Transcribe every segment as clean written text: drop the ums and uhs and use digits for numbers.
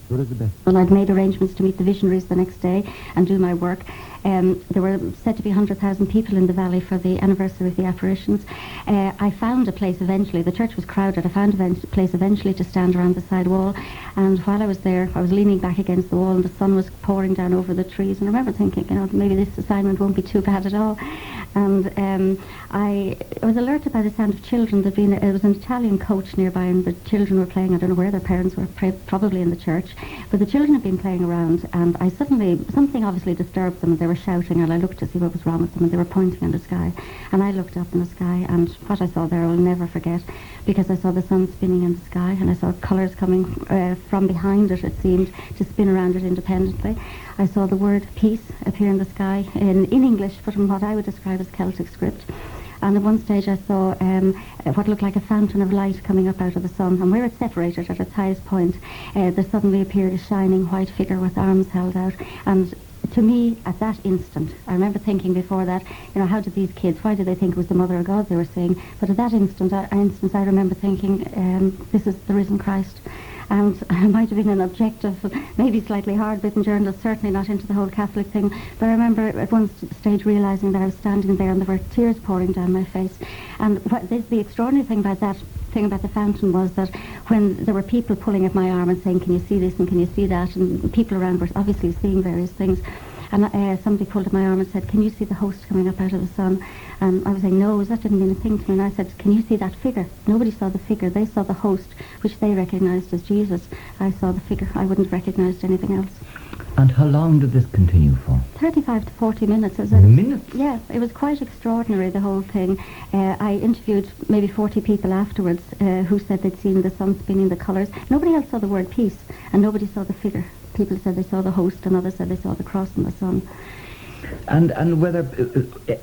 Well, I'd made arrangements to meet the visionaries the next day and do my work. There were said to be 100,000 people in the valley for the anniversary of the apparitions. I found a place eventually. The church was crowded. I found a place eventually to stand around the side wall. And while I was there, I was leaning back against the wall and the sun was pouring down over the trees. And I remember thinking, maybe this assignment won't be too bad at all. And I was alerted by the sound of children. It was an Italian coach nearby, and the children were playing. I don't know where their parents were, probably in the church. But the children had been playing around, and something obviously disturbed them. They were shouting, and I looked to see what was wrong with them, and they were pointing in the sky. And I looked up in the sky, and what I saw there I'll never forget, because I saw the sun spinning in the sky, and I saw colours coming from behind it seemed to spin around it independently. I saw the word peace appear in the sky in English, but in what I would describe as Celtic script. And at one stage I saw what looked like a fountain of light coming up out of the sun, and where it separated at its highest point, there suddenly appeared a shining white figure with arms held out. And to me, at that instant, I remember thinking before that, how did these kids, why did they think it was the Mother of God they were seeing? But at that instant, I remember thinking, this is the risen Christ. And I might have been an objective, maybe slightly hard-bitten journalist, certainly not into the whole Catholic thing, but I remember at one stage realising that I was standing there and there were tears pouring down my face. And the extraordinary thing about the fountain was that when there were people pulling at my arm and saying, can you see this and can you see that, and people around were obviously seeing various things, and somebody pulled at my arm and said, can you see the host coming up out of the sun? And I was saying, no, that didn't mean a thing to me. And I said, can you see that figure? Nobody saw the figure. They saw the host, which they recognised as Jesus. I saw the figure. I wouldn't have recognised anything else. And how long did this continue for? 35 to 40 minutes. Minutes? Yeah, it was quite extraordinary, the whole thing. I interviewed maybe 40 people afterwards who said they'd seen the sun spinning, the colours. Nobody else saw the word peace, and nobody saw the figure. People said they saw the host, and others said they saw the cross and the sun. And whether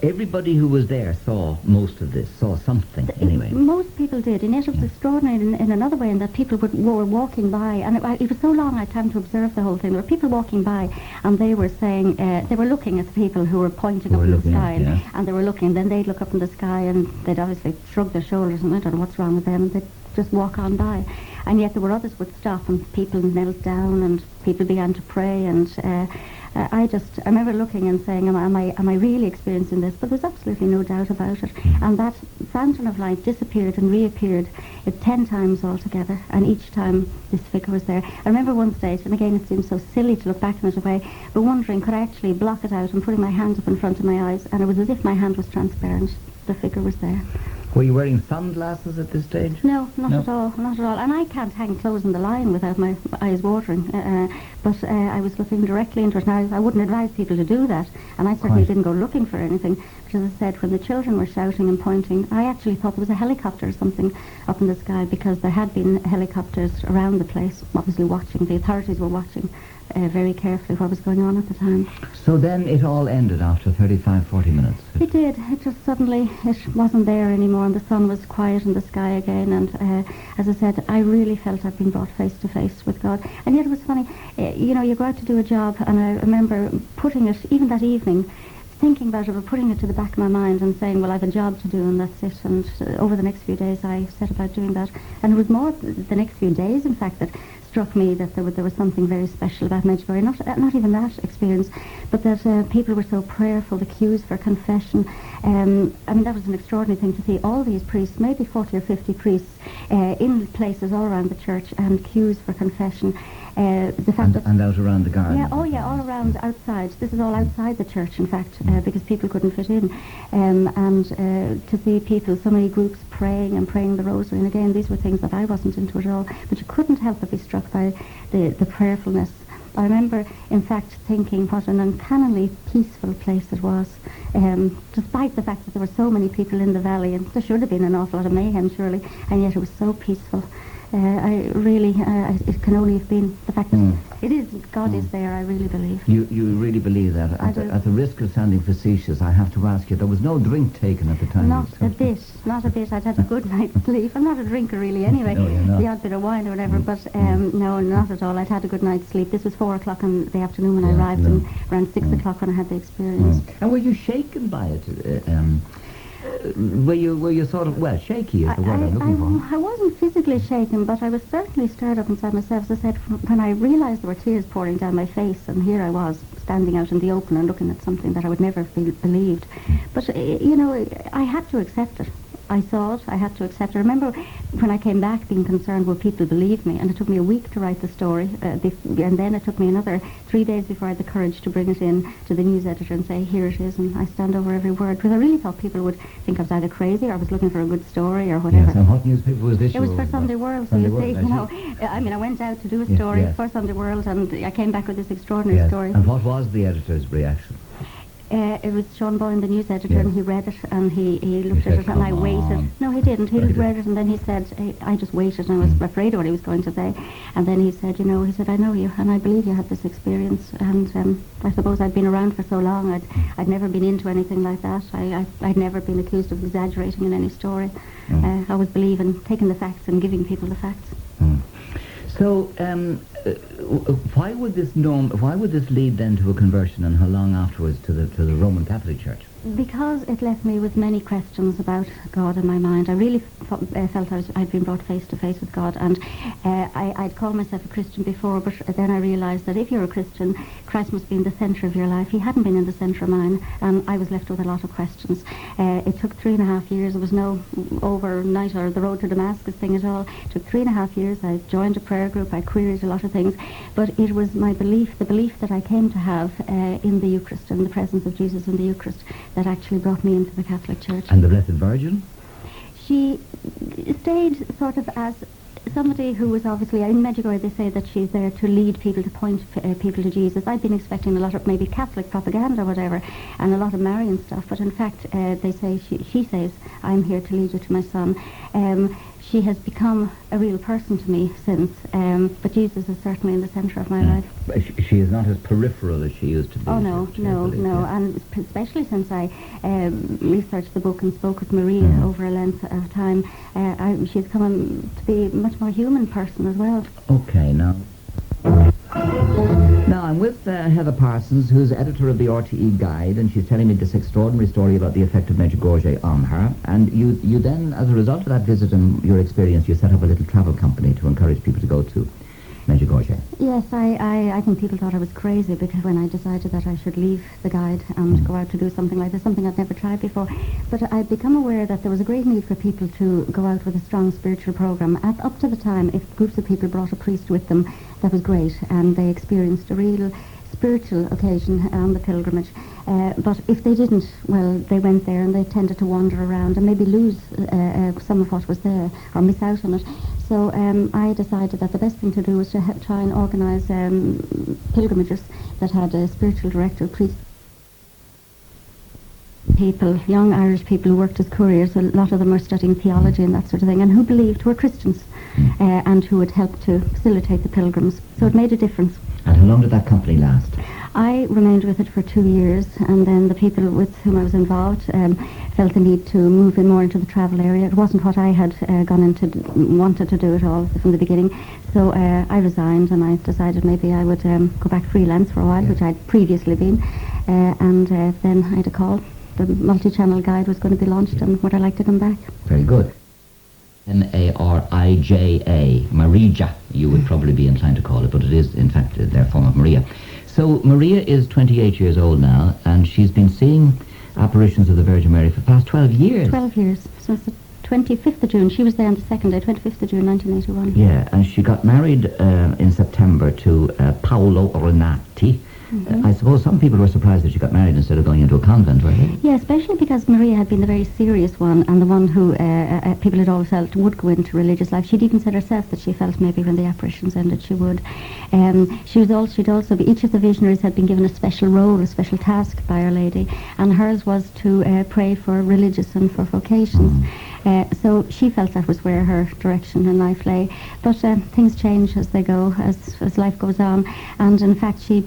everybody who was there saw most of this, saw something anyway? Most people did, and yet it was extraordinary in another way in that people were walking by, and it was so long I had time to observe the whole thing. There were people walking by, and they were saying, they were looking at the people who were pointing up in the sky, and they were looking, then they'd look up in the sky, and they'd obviously shrug their shoulders, and I don't know what's wrong with them, and they'd just walk on by. And yet there were others would stop, and people knelt down, and people began to pray, and I remember looking and saying, am I really experiencing this? But there was absolutely no doubt about it. And that fountain of light disappeared and reappeared 10 times altogether, and each time this figure was there. I remember one stage, and again it seems so silly to look back in it away, but wondering, could I actually block it out and putting my hands up in front of my eyes, and it was as if my hand was transparent. The figure was there. Were you wearing sunglasses at this stage? No, not at all. And I can't hang clothes in the line without my eyes watering. But I was looking directly into it. Now, I wouldn't advise people to do that, and I certainly didn't go looking for anything. But as I said, when the children were shouting and pointing, I actually thought there was a helicopter or something up in the sky, because there had been helicopters around the place, obviously watching. The authorities were watching very carefully what was going on at the time. So then it all ended after 35, 40 minutes? It did. It just suddenly, it wasn't there anymore, and the sun was quiet in the sky again, and as I said, I really felt I'd been brought face to face with God. And yet it was funny, you go out to do a job, and I remember putting it, even that evening, thinking about it, but putting it to the back of my mind and saying, well, I've a job to do, and that's it. And over the next few days I set about doing that. And it was more the next few days, in fact, that struck me that there was something very special about Medjegore. Not even that experience, but that people were so prayerful, the queues for confession. That was an extraordinary thing to see. All these priests, maybe 40 or 50 priests, in places all around the church, and queues for confession. And out around the garden. Yeah, all around, outside. This is all outside the church, in fact, because people couldn't fit in. And to see people, so many groups praying the rosary. And again, these were things that I wasn't into at all. But you couldn't help but be struck by the prayerfulness. I remember, in fact, thinking what an uncannily peaceful place it was, despite the fact that there were so many people in the valley, and there should have been an awful lot of mayhem, surely, and yet it was so peaceful. It can only have been the fact that it is, God is there, I really believe. You really believe that? At the risk of sounding facetious, I have to ask you, there was no drink taken at the time? Not a bit. I'd had a good night's sleep. I'm not a drinker really anyway, the odd bit of wine or whatever, but no, not at all. I'd had a good night's sleep. This was 4 o'clock in the afternoon when I arrived, and around 6 o'clock when I had the experience. And were you shaken by it? Were you sort of, well, shaky is the word I'm looking for. I wasn't physically shaken, but I was certainly stirred up inside myself. As I said, when I realised there were tears pouring down my face, and here I was, standing out in the open and looking at something that I would never have believed. But, I had to accept it. I saw it, I had to accept it. I remember when I came back being concerned, will people believe me? And it took me a week to write the story, and then it took me another 3 days before I had the courage to bring it in to the news editor and say, here it is, and I stand over every word, because I really thought people would think I was either crazy or I was looking for a good story or whatever. Yes, and what newspaper was this? It was for Sunday World, so you see, I went out to do a story for Sunday World, and I came back with this extraordinary story. And what was the editor's reaction? It was Sean Boyne, the news editor, and he read it, and he looked at it, and I waited. No, he didn't. He read it, and then he said, I just waited, and I was afraid of what he was going to say. And then he said, he said, I know you, and I believe you had this experience. And I suppose I'd been around for so long, I'd never been into anything like that. I'd never been accused of exaggerating in any story. I was believing, taking the facts and giving people the facts. So, why would this lead then to a conversion, and how long afterwards to the Roman Catholic Church? Because it left me with many questions about God in my mind. I really felt I'd been brought face to face with God, and I'd called myself a Christian before, but then I realised that if you're a Christian, Christ must be in the centre of your life. He hadn't been in the centre of mine, and I was left with a lot of questions. It took 3.5 years. There was no overnight or the road to Damascus thing at all. It took 3.5 years. I joined a prayer group. I queried a lot of things, but it was my belief, the belief that I came to have in the Eucharist, in the presence of Jesus in the Eucharist, that actually brought me into the Catholic Church. And the Blessed Virgin? She stayed sort of as somebody who was obviously, in Medjegore they say that she's there to lead people, to point people to Jesus. I'd been expecting a lot of maybe Catholic propaganda or whatever, and a lot of Marian stuff, but in fact they say, she says, I'm here to lead you to my son. She has become a real person to me since, but Jesus is certainly in the centre of my life. She is not as peripheral as she used to be. Oh, no, and especially since I researched the book and spoke with Maria over a length of time, she's come to be a much more human person as well. Okay, now I'm with Heather Parsons, who's editor of the RTE Guide, and she's telling me this extraordinary story about the effect of Medjegore on her. And you then, as a result of that visit and your experience, you set up a little travel company to encourage people to go to Medjegore. Yes, I think people thought I was crazy because when I decided that I should leave the Guide and go out to do something like this, something I'd never tried before. But I'd become aware that there was a great need for people to go out with a strong spiritual program. Up to the time, if groups of people brought a priest with them, that was great, and they experienced a real spiritual occasion on the pilgrimage. But if they didn't, well, they went there and they tended to wander around and maybe lose some of what was there or miss out on it. So I decided that the best thing to do was to try and organise pilgrimages that had a spiritual director, priest. People, young Irish people who worked as couriers, a lot of them were studying theology and that sort of thing, and who believed, who were Christians, and who would help to facilitate the pilgrims. So it made a difference. And how long did that company last? I remained with it for 2 years, and then the people with whom I was involved felt the need to move in more into the travel area. It wasn't what I had wanted to do at all from the beginning. So I resigned, and I decided maybe I would go back freelance for a while, which I'd previously been, and then I had a call. The multi-channel guide was going to be launched, and would I like to come back? Very good. Marija, Marija, you would probably be inclined to call it, but it is, in fact, their form of Maria. So Maria is 28 years old now, and she's been seeing apparitions of the Virgin Mary for the past 12 years. 12 years. So it's the 25th of June. She was there on the second day, 25th of June, 1981. Yeah, and she got married in September to Paolo Renati. I suppose some people were surprised that she got married instead of going into a convent, were they? Yeah, especially because Maria had been the very serious one, and the one who people had always felt would go into religious life. She'd even said herself that she felt maybe when the apparitions ended she would. She'd also be, each of the visionaries had been given a special role, a special task by Our Lady, and hers was to pray for religious and for vocations. So she felt that was where her direction in life lay. But things change as they go, as life goes on. And in fact, she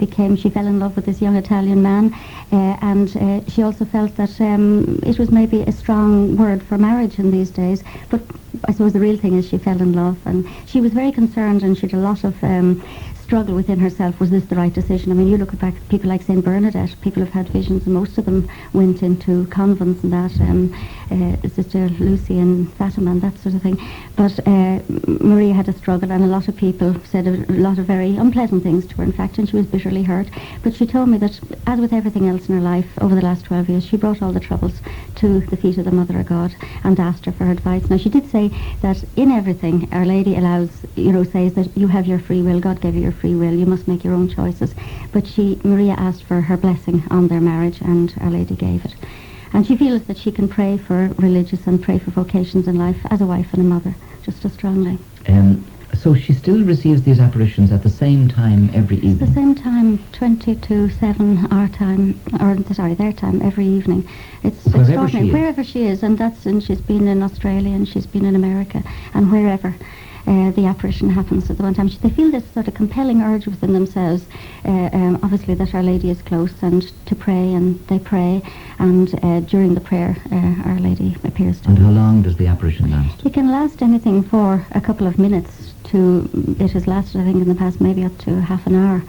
fell in love with this young Italian man, and she also felt that it was maybe a strong word for marriage in these days. But I suppose the real thing is she fell in love, and she was very concerned, and she had a lot of struggle within herself, was this the right decision? I mean, you look back at people like St. Bernadette, people have had visions, and most of them went into convents and that, Sister Lucy and Fatima and that sort of thing. But Maria had a struggle, and a lot of people said a lot of very unpleasant things to her, in fact, and she was bitterly hurt. But she told me that, as with everything else in her life, over the last 12 years, she brought all the troubles to the feet of the Mother of God and asked her for her advice. Now, she did say that in everything, Our Lady allows, says that you have your free will, God gave you your free will, you must make your own choices. But Maria asked for her blessing on their marriage, and Our Lady gave it. And she feels that she can pray for religious and pray for vocations in life as a wife and a mother, just as strongly. So she still receives these apparitions at the same time every evening? It's the same time, 20 to 7 our time, their time, every evening. It's extraordinary. Wherever she is, and she's been in Australia and she's been in America, and wherever the apparition happens at the one time. They feel this sort of compelling urge within themselves, obviously, that Our Lady is close, and to pray, and they pray, and during the prayer, Our Lady appears to them. And how long does the apparition last? It can last anything for a couple of minutes it has lasted, I think, in the past, maybe up to half an hour.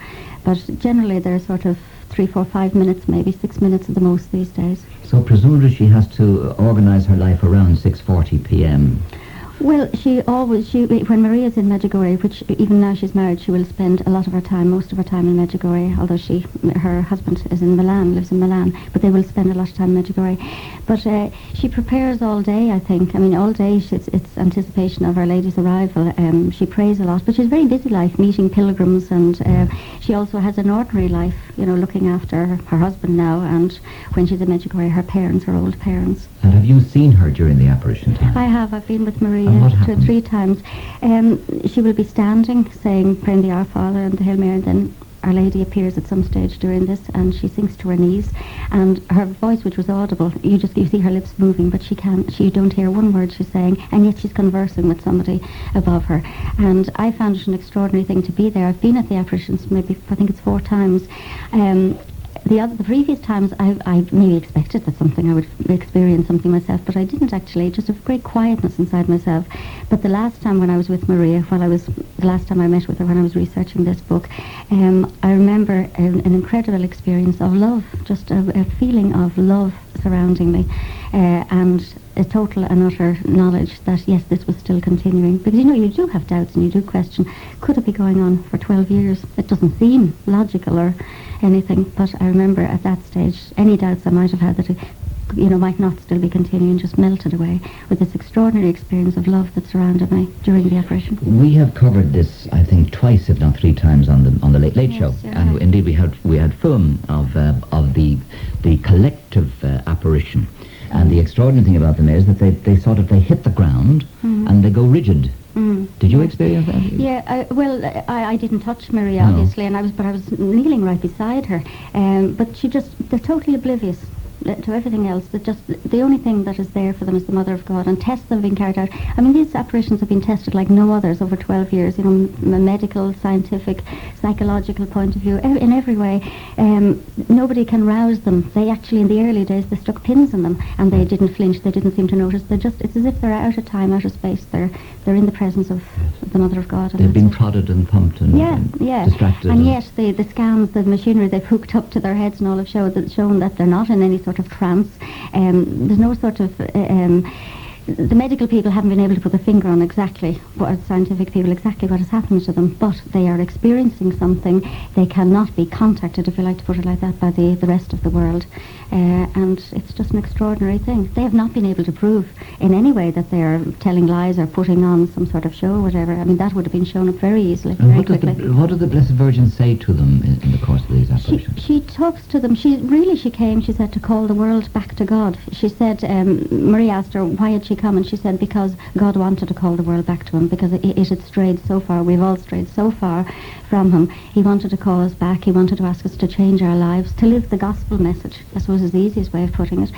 But generally, they're sort of 3, 4, 5 minutes, maybe 6 minutes at the most these days. So presumably she has to organise her life around 6:40 p.m. Well, when Maria's in Medjegore, which even now she's married, she will spend a lot of her time, most of her time in Medjugorje, although her husband is in Milan, lives in Milan, but they will spend a lot of time in Medjugorje. But she prepares all day, I think. I mean, all day it's anticipation of Our Lady's arrival. She prays a lot, but she's a very busy life, meeting pilgrims, and she also has an ordinary life, looking after her husband now, and when she's in Medjugorje, her parents, her old parents. And have you seen her during the apparition time? I have. I've been with Maria 2 or 3 times. She will be standing, praying the Our Father and the Hail Mary, and then Our Lady appears at some stage during this, and she sinks to her knees, and her voice, which was audible, you see her lips moving, but you don't hear one word she's saying, and yet she's conversing with somebody above her. And I found it an extraordinary thing to be there. I've been at the apparitions maybe, I think it's 4 times. The previous times I maybe expected that I would experience something myself, but I didn't actually, just a great quietness inside myself. But the last time when I was with Maria, the last time I met with her when I was researching this book, I remember an incredible experience of love, just a feeling of love surrounding me, and a total and utter knowledge that, yes, this was still continuing. Because, you do have doubts and you do question, could it be going on for 12 years? It doesn't seem logical or anything, but I remember at that stage, any doubts I might have had that it might not still be continuing, just melted away with this extraordinary experience of love that surrounded me during the apparition. We have covered this, I think, twice, if not 3 times, on the Late Late Show, and right. Indeed we had film of the collective apparition. And the extraordinary thing about them is that they hit the ground and they go rigid. Did you experience that? Yeah, I didn't touch Maria, obviously, and I was kneeling right beside her. But they're totally oblivious to everything else. The only thing that is there for them is the Mother of God, and tests have been carried out. I mean, these apparitions have been tested like no others over 12 years, from a medical, scientific, psychological point of view, in every way. Nobody can rouse them. They actually, in the early days, they stuck pins in them, and they didn't flinch, they didn't seem to notice. It's as if they're out of time, out of space. They're in the presence of the Mother of God. They've been prodded and pumped and distracted. And yet the scans, the machinery they've hooked up to their heads and all have shown that they're not in any sort of trance. There's no sort of the medical people haven't been able to put their finger on exactly what has happened to them, but they are experiencing something. They cannot be contacted, if you like to put it like that, by the rest of the world, and it's just an extraordinary thing. They have not been able to prove in any way that they are telling lies or putting on some sort of show or whatever. I mean, that would have been shown up very easily, very quickly. What did the Blessed Virgin say to them in the course of these apparitions? She talks to them. She came, she said, to call the world back to God. She said, Maria asked her, why had she come? And she said, because God wanted to call the world back to him, because it had strayed so far. We've all strayed so far from him. He wanted to call us back. He wanted to ask us to change our lives, to live the gospel message, I suppose is the easiest way of putting it.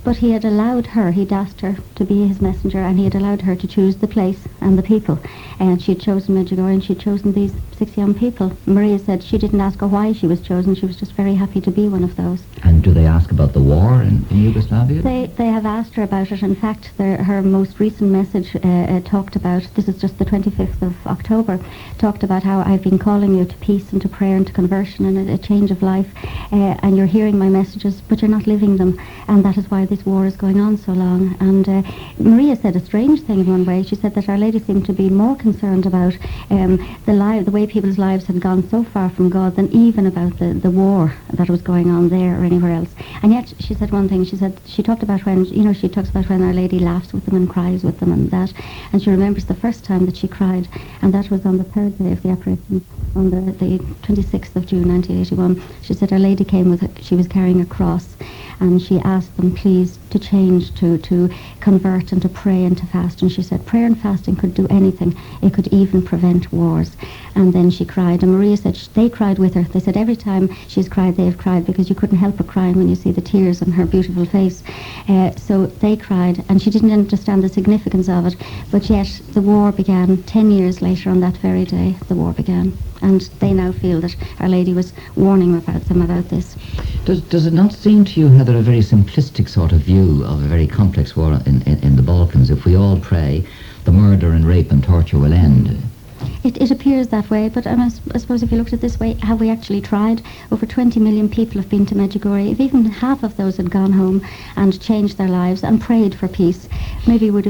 But he had allowed her, he'd asked her to be his messenger, and he had allowed her to choose the place and the people. And she had chosen Medjegore, and she had chosen these 6 young people. Maria said she didn't ask her why she was chosen. She was just very happy to be one of those. And do they ask about the war in Yugoslavia? They have asked her about it. In fact, fact, her most recent message talked about, this is just the 25th of October, talked about how I've been calling you to peace and to prayer and to conversion and a change of life, and you're hearing my messages, but you're not living them, and that is why this war is going on so long. And Maria said a strange thing in one way. She said that Our Lady seemed to be more concerned about the way people's lives had gone so far from God than even about the war that was going on there or anywhere else. And yet she said one thing. She said she talked about when, she talks about when Our Lady laughs with them and cries with them and that, and she remembers the first time that she cried, and that was on the third day of the apparition, on the 26th of June 1981. She said Our Lady came she was carrying a cross, and she asked them please to change, to convert and to pray and to fast. And she said prayer and fasting could do anything. It could even prevent wars. And then she cried, and Maria said they cried with her. They said every time she's cried, they've cried, because you couldn't help but crying when you see the tears on her beautiful face. So they cried, and she didn't understand the significance of it, but yet the war began 10 years later. On that very day, the war began, and they now feel that Our Lady was warning them about this. Does it not seem to you, Heather, a very simplistic sort of view of a very complex war in the Balkans? If we all pray, the murder and rape and torture will end. It appears that way, but I suppose if you looked at it this way, have we actually tried? Over 20 million people have been to Medjugorje. If even half of those had gone home and changed their lives and prayed for peace, maybe we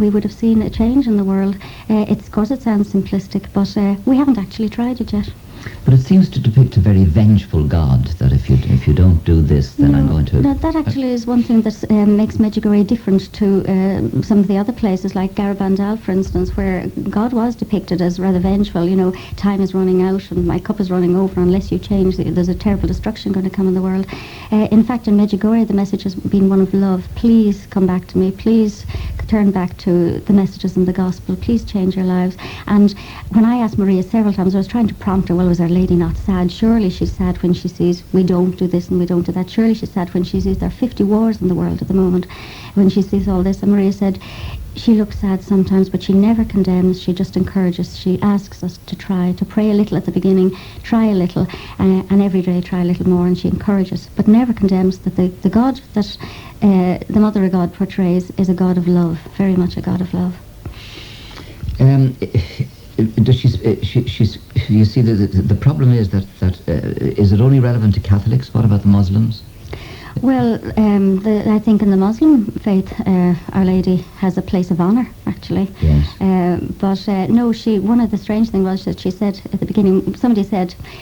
would have seen a change in the world. Of course it sounds simplistic, but we haven't actually tried it yet. But it seems to depict a very vengeful God, that if you don't do this, then I'm going to... No, that actually is one thing that makes Medjugorje different to some of the other places, like Garabandal, for instance, where God was depicted as rather vengeful. Time is running out and my cup is running over. Unless you change, there's a terrible destruction going to come in the world. In fact, in Medjugorje, the message has been one of love. Please come back to me. Please turn back to the messages in the gospel. Please change your lives. And when I asked Maria several times, I was trying to prompt her, well, was Our Lady not sad? Surely she's sad when she sees we don't do this and we don't do that. Surely she's sad when she sees there are 50 wars in the world at the moment, when she sees all this. And Maria said she looks sad sometimes, but she never condemns. She just encourages. She asks us to pray a little at the beginning, try a little, and every day try a little more, and she encourages, but never condemns. That the God that the Mother of God portrays is a God of love, very much a God of love. Does you see, the problem is that is it only relevant to Catholics? What about the Muslims? Well, I think in the Muslim faith, Our Lady has a place of honour, actually. Yes. But no, one of the strange things was that she said at the beginning, somebody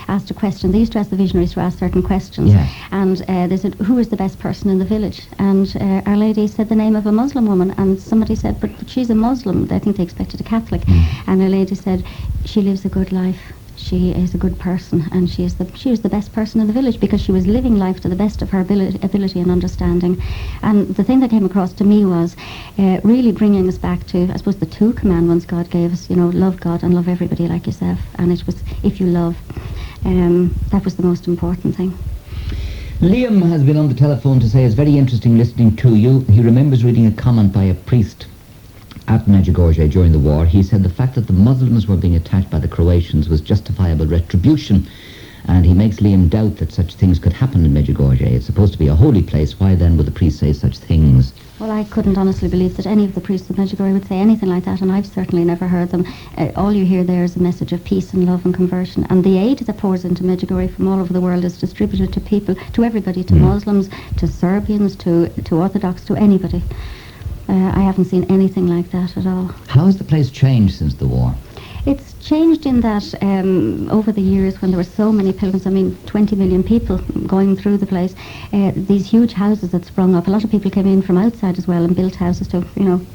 asked a question. They used to ask the visionaries to ask certain questions. Yes. And they said, who is the best person in the village? And Our Lady said the name of a Muslim woman. And somebody said, but she's a Muslim. I think they expected a Catholic. And Our Lady said, she lives a good life. She is a good person, and she was the best person in the village, because she was living life to the best of her ability and understanding. And the thing that came across to me was really bringing us back to, I suppose, the two commandments God gave us. Love God and love everybody like yourself. And it was, if you love, that was the most important thing. Liam has been on the telephone to say it's very interesting listening to you. He remembers reading a comment by a priest at Medjugorje during the war. He said the fact that the Muslims were being attacked by the Croatians was justifiable retribution, and he makes Liam doubt that such things could happen in Medjugorje. It's supposed to be a holy place. Why then would the priest say such things? Well, I couldn't honestly believe that any of the priests of Medjugorje would say anything like that, and I've certainly never heard them. All you hear there is a message of peace and love and conversion, and the aid that pours into Medjugorje from all over the world is distributed to people, to everybody, to Muslims, to Serbians, to Orthodox, to anybody. I haven't seen anything like that at all. How has the place changed since the war? It's changed in that over the years, when there were so many pilgrims, 20 million people going through the place, these huge houses that sprung up. A lot of people came in from outside as well and built houses to,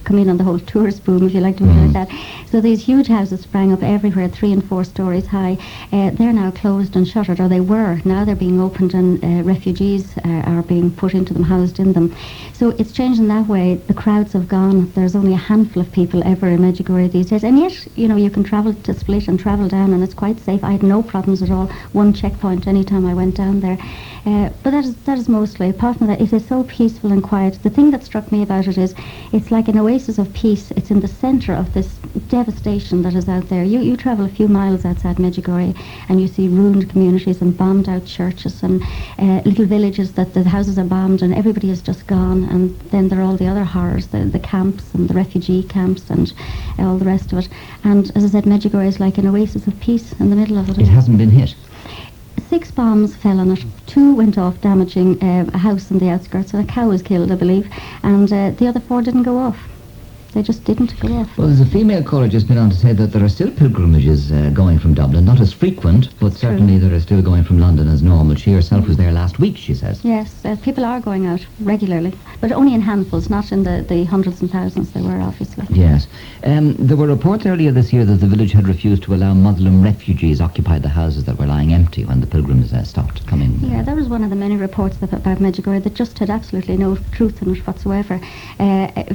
come in on the whole tourist boom, if you like to put it like that. So these huge houses sprang up everywhere, 3 and 4 stories high. They're now closed and shuttered, or they were. Now they're being opened, and refugees are being put into them, housed in them. So it's changed in that way. The crowds have gone. There's only a handful of people ever in Medjugorje these days, and yet, you can travel to the split and travel down, and it's quite safe. I had no problems at all. One checkpoint anytime I went down there. But that is mostly. Apart from that, it is so peaceful and quiet. The thing that struck me about it is it's like an oasis of peace. It's in the centre of this devastation that is out there. You travel a few miles outside Medjegore and you see ruined communities and bombed out churches and little villages that the houses are bombed and everybody is just gone. And then there are all the other horrors, the camps and the refugee camps and all the rest of it. And as I said, Medjegore is like an oasis of peace in the middle of it. It hasn't been hit. 6 bombs fell on it. 2 went off, damaging a house on the outskirts, and a cow was killed, I believe. And the other 4 didn't go off. They just didn't go off. Well, there's a female caller just been on to say that there are still pilgrimages going from Dublin, not as frequent, but certainly there are still going from London as normal. She herself was there last week, she says. Yes, people are going out regularly, but only in handfuls, not in the hundreds and thousands they were, obviously. Yes. There were reports earlier this year that the village had refused to allow Muslim refugees occupy the houses that were lying empty when the pilgrims stopped coming. Yeah, that was one of the many reports about Medjugorje that just had absolutely no truth in it whatsoever.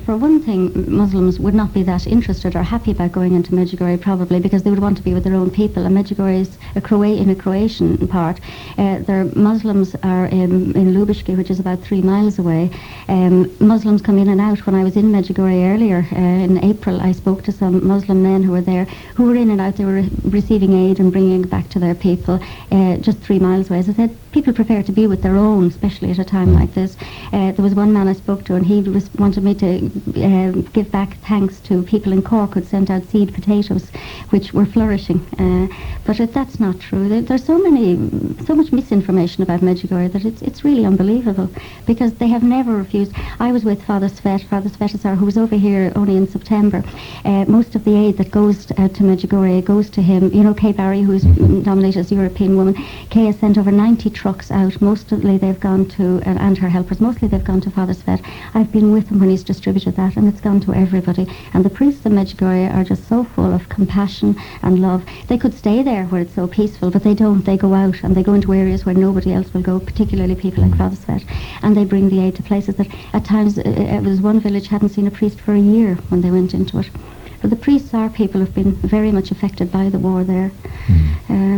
For one thing, Muslims would not be that interested or happy about going into Medjugorje, probably because they would want to be with their own people, and Medjugorje is in a Croatian part. Their Muslims are in Lubishki, which is about 3 miles away. Muslims come in and out. When I was in Medjugorje earlier in April, I spoke to some Muslim men who were there, who were in and out. They were receiving aid and bringing it back to their people, just 3 miles away. As I said, people prefer to be with their own, especially at a time like this. There was one man I spoke to, and he wanted me to give back thanks to people in Cork who'd sent out seed potatoes, which were flourishing. But that's not true. There's so much misinformation about Medjugorje that it's really unbelievable, because they have never refused. I was with Father Svetozar, who was over here only in September. Most of the aid that goes to Medjugorje goes to him. You know, Kay Barry, who's nominated as European Woman. Kay has sent over 90 trucks out. Mostly they've gone to, and her helpers, mostly they've gone to Father Svet. I've been with him when he's distributed that, and it's gone to everybody. And the priests in Medjugorje are just so full of compassion and love. They could stay there where it's so peaceful, but they don't. They go out and they go into areas where nobody else will go, particularly people like Father Svet. And they bring the aid to places that at times, it was one village hadn't seen a priest for a year when they went into it. But the priests are people who've been very much affected by the war there.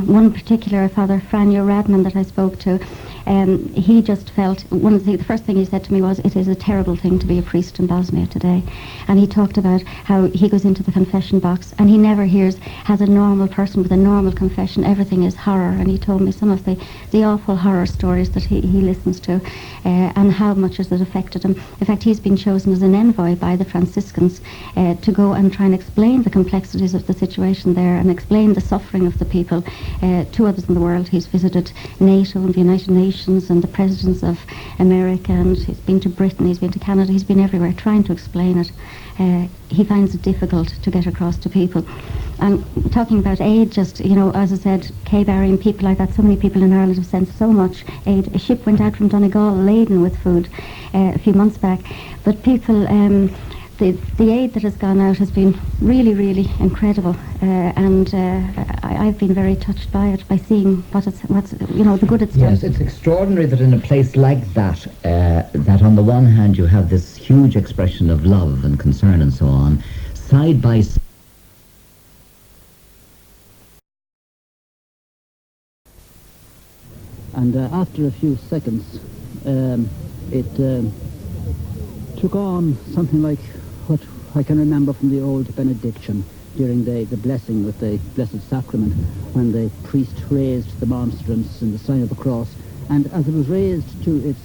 One particular, Father Franjo Radman, that I spoke to, he just felt, the first thing he said to me was, it is a terrible thing to be a priest in Bosnia today. And he talked about how he goes into the confession box and he never has a normal person with a normal confession. Everything is horror. And he told me some of the awful horror stories that he listens to, and how much has it affected him. In fact, he's been chosen as an envoy by the Franciscans to go and try and explain the complexities of the situation there and explain the suffering of the people to others in the world. He's visited NATO and the United Nations and the presidents of America, and he's been to Britain, he's been to Canada, he's been everywhere trying to explain it. He finds it difficult to get across to people. And talking about aid, just, as I said, Kay Barry and people like that, so many people in Ireland have sent so much aid. A ship went out from Donegal laden with food a few months back. But people, the aid that has gone out has been really, really incredible. And I've been very touched by it, by seeing what's the good it's done. Yes, it's extraordinary that in a place like that, that on the one hand you have this huge expression of love and concern and so on, side by side. And after a few seconds, it took on something like what I can remember from the old benediction during the blessing with the Blessed Sacrament, when the priest raised the monstrance in the sign of the cross. And as it was raised to its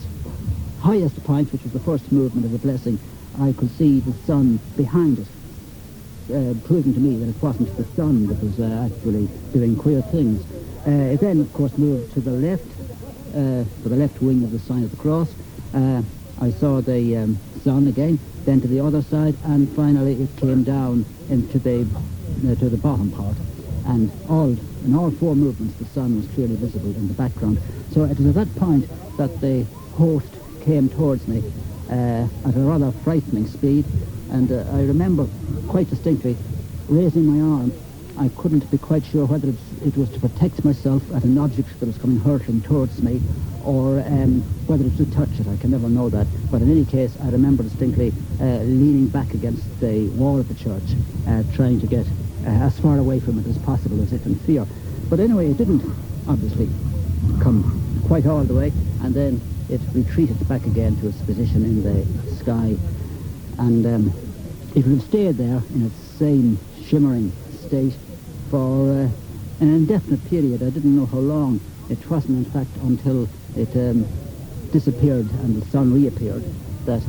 highest point, which was the first movement of the blessing, I could see the sun behind it, proving to me that it wasn't the sun that was actually doing queer things. It then, of course, moved to the left, for the left wing of the sign of the cross. I saw the sun again, then to the other side, and finally it came down into to the bottom part. And in all 4 movements, the sun was clearly visible in the background. So it was at that point that the host came towards me at a rather frightening speed, and I remember quite distinctly raising my arm. I couldn't be quite sure whether it was to protect myself at an object that was coming hurtling towards me, or whether it was to touch it. I can never know that. But in any case, I remember distinctly leaning back against the wall of the church, trying to get as far away from it as possible, as if in fear. But anyway, it didn't obviously come quite all the way, and then it retreated back again to its position in the sky. And it would have stayed there in its same shimmering state for an indefinite period. I didn't know how long. It wasn't, in fact, until it disappeared and the sun reappeared that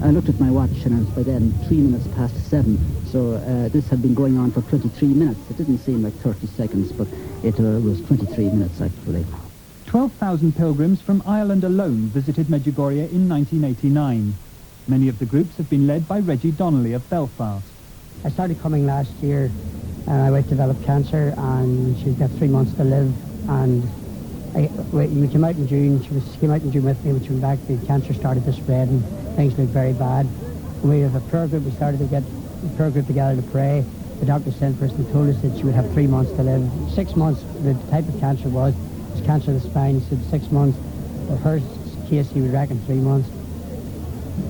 I looked at my watch, and it was by then 3 minutes past 7. So this had been going on for 23 minutes. It didn't seem like 30 seconds, but it was 23 minutes actually. 12,000 pilgrims from Ireland alone visited Medjugorje in 1989. Many of the groups have been led by Reggie Donnelly of Belfast. I started coming last year. My wife developed cancer and she's got 3 months to live, and we came out in June. She came out in June with me. When she went back, the cancer started to spread and things looked very bad. And we have a prayer group. We started to get a prayer group together to pray. The doctor sent for us and told us that she would have 3 months to live. 6 months, the type of cancer was cancer of the spine. He said 6 months. For her case, he would reckon 3 months.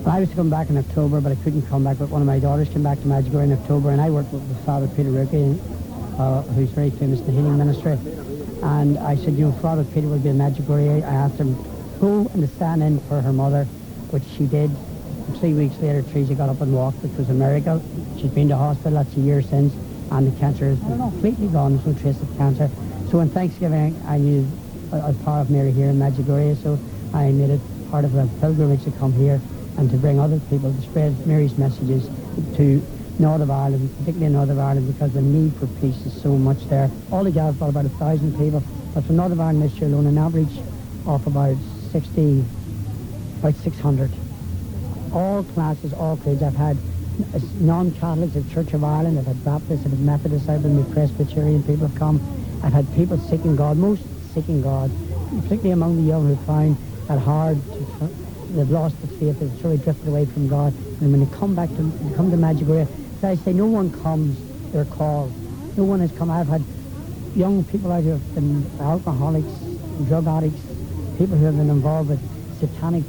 I was to come back in October, but I couldn't come back. But one of my daughters came back to Medjegore in October, and I worked with Father Peter Rookie, who's very famous in the healing ministry. And I said, Father Peter will be in Medjugore. I asked him, go and stand in for her mother, which she did. 3 weeks later, Teresa got up and walked, which was a miracle. She'd been to hospital, that's a year since, and the cancer is completely gone. There's no trace of cancer. So on Thanksgiving, I knew a power of Mary here in Medjugorje, so I made it part of a pilgrimage to come here and to bring other people to spread Mary's messages to Northern Ireland, particularly Northern Ireland, because the need for peace is so much there. All together for about 1,000 people, but for Northern Ireland this year alone, an average of about 600. All classes, all creeds. I've had non-Catholics of Church of Ireland, I've had Baptists, I've had Methodists, I've been Presbyterian people have come. I've had people seeking God, most seeking God, particularly among the young who find that hard to, they've lost the faith, they've sort of drifted away from God, and when they come to Medjugorje, as I say, no one comes, they're called. No one has come. I've had young people out who have been alcoholics, drug addicts, people who have been involved with satanic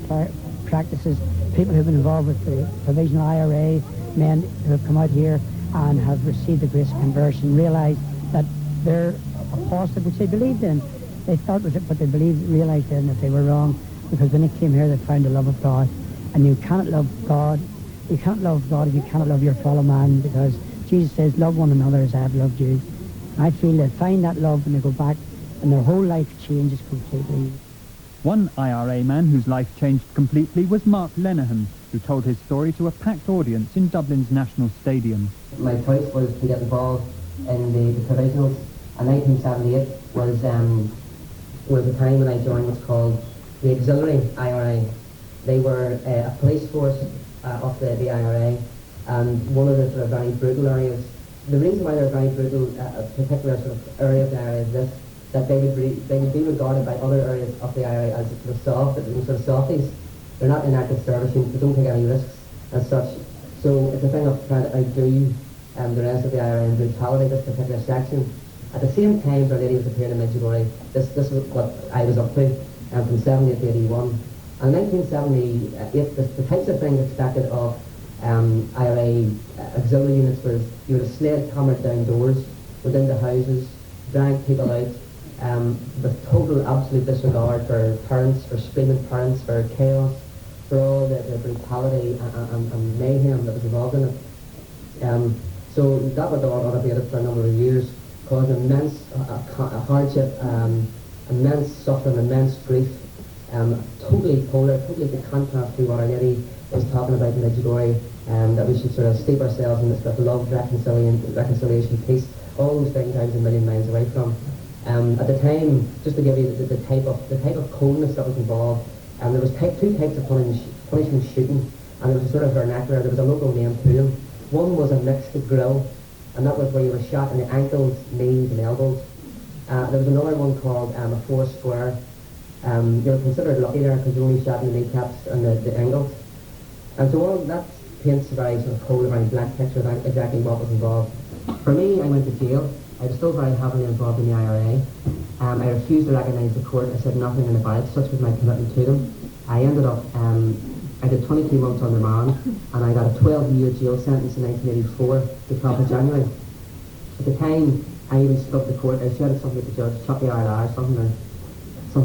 practices, people who have been involved with the provisional IRA, men who have come out here and have received the grace of conversion, realised that their apostate, which they believed in, they thought was it, but they realised then that they were wrong, because when they came here they found the love of God. And you cannot love God, you can't love God if you cannot love your fellow man, because Jesus says, love one another as I have loved you. And I feel they find that love when they go back and their whole life changes completely. One IRA man whose life changed completely was Mark Lenihan, who told his story to a packed audience in Dublin's National Stadium. My choice was to get involved in the provisionals, and 1978 was the time when I joined what's called the Auxiliary IRA. They were a police force of the IRA, and one of the sort of very brutal areas. The reason why they're very brutal, a particular sort of area of the IRA is this, that they would be regarded by other areas of the IRA as sort of soft, sort of softies. They're not in active service, they don't take any risks as such. So it's a thing of trying to outdo the rest of the IRA in brutality, this particular section. At the same time, Our Lady was appearing in Medjugorje. This was what I was up to from 78 to 81. And in 1978, the types of things expected of IRA auxiliary units was you would have slid cameras down doors, within the houses, drag people out, with total absolute disregard for parents, for screaming parents, for chaos, for all the brutality and mayhem that was involved in it. So that went on unabated for a number of years, causing immense hardship, immense suffering, immense grief, totally polar, totally the contrast to what Our Lady is talking about in Medjugorje, that we should sort of steep ourselves in this sort of love, reconciliation, peace, all those things I was a million miles away from. At the time, just to give you the type of coldness that was involved, there was two types of punishment shooting, and there was a sort of vernacular. There was a local name to them. One was a mixed grill, and that was where you were shot in the ankles, knees, and elbows. There was another one called a four square. You were considered lucky there because you only shot in the kneecaps and the ankles. And so all that paints a very sort of cold, very black picture of exactly what was involved. For me, I went to jail. I was still very heavily involved in the IRA. I refused to recognise the court. I said nothing about it. Such was my commitment to them. I ended up, I did 22 months on remand, and I got a 12-year jail sentence in 1984, the 12th of January. At the time, I even stood up the court, I shouted something at the judge, chuck the ILR, something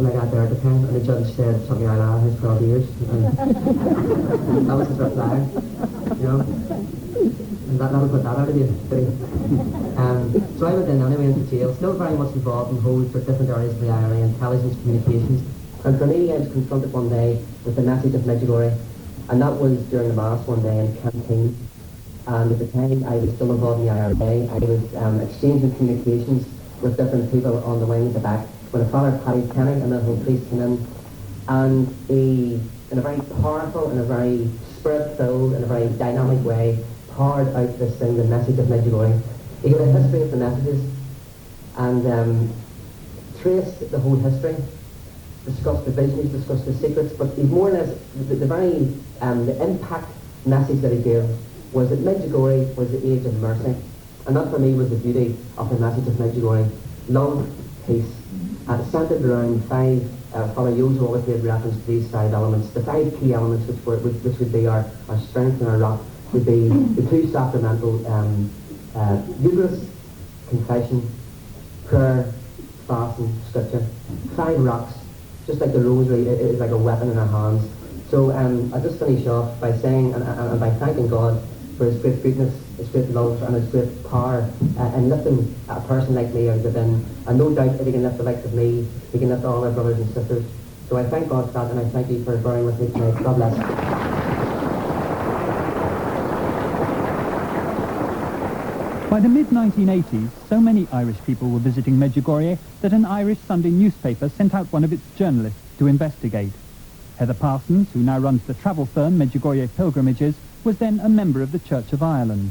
like that there at the time, and the judge said, chuck the ILR, has 12 years. And that was his reply, you know. And that'll put that out of you. So I went in anyway into jail, still very much involved in holds for different areas of the IRA, intelligence, communications. And for me, I was confronted one day with the message of Medjegore, and that was during the mass one day in the canteen. And at the time, I was still involved in the IRA. I was exchanging communications with different people on the wing at the back when a Father Paddy Kenny, a Milton priest, came in, and he, in a very powerful, in a very spirit-filled, in a very dynamic way, poured out this thing, the message of Medjugorje. He gave a history of the messages and traced the whole history, discussed the visions, discussed the secrets, but he more or less, the very the impact message that he gave was that Medjugorje was the age of mercy. And that for me was the beauty of the message of Medjugorje. Love, peace, and centered around five, Father Yodes always made reference to these five elements. The five key elements which would be our strength and our rock would be the two sacramental Eucharist, confession, prayer, fasting, scripture. Five rocks, just like the rosary is like a weapon in our hands. So I'll just finish off by saying and by thanking God for his great goodness, his great love and his great power in lifting a person like me out of within. And no doubt if he can lift the likes of me, he can lift all our brothers and sisters. So I thank God for that, and I thank you for bearing with me tonight. God bless. By the mid-1980s, so many Irish people were visiting Medjugorje that an Irish Sunday newspaper sent out one of its journalists to investigate. Heather Parsons, who now runs the travel firm Medjugorje Pilgrimages, was then a member of the Church of Ireland.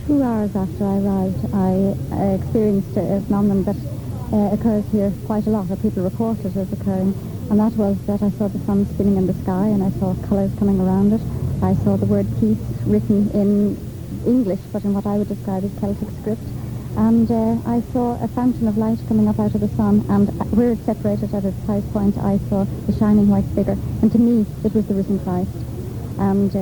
2 hours after I arrived, I experienced a phenomenon that occurs here quite a lot, or people report it as occurring, and that was that I saw the sun spinning in the sky and I saw colours coming around it. I saw the word peace written in English, but in what I would describe as Celtic script. And I saw a fountain of light coming up out of the sun, and where it separated at its highest point, I saw the shining white figure. And to me, it was the risen Christ. And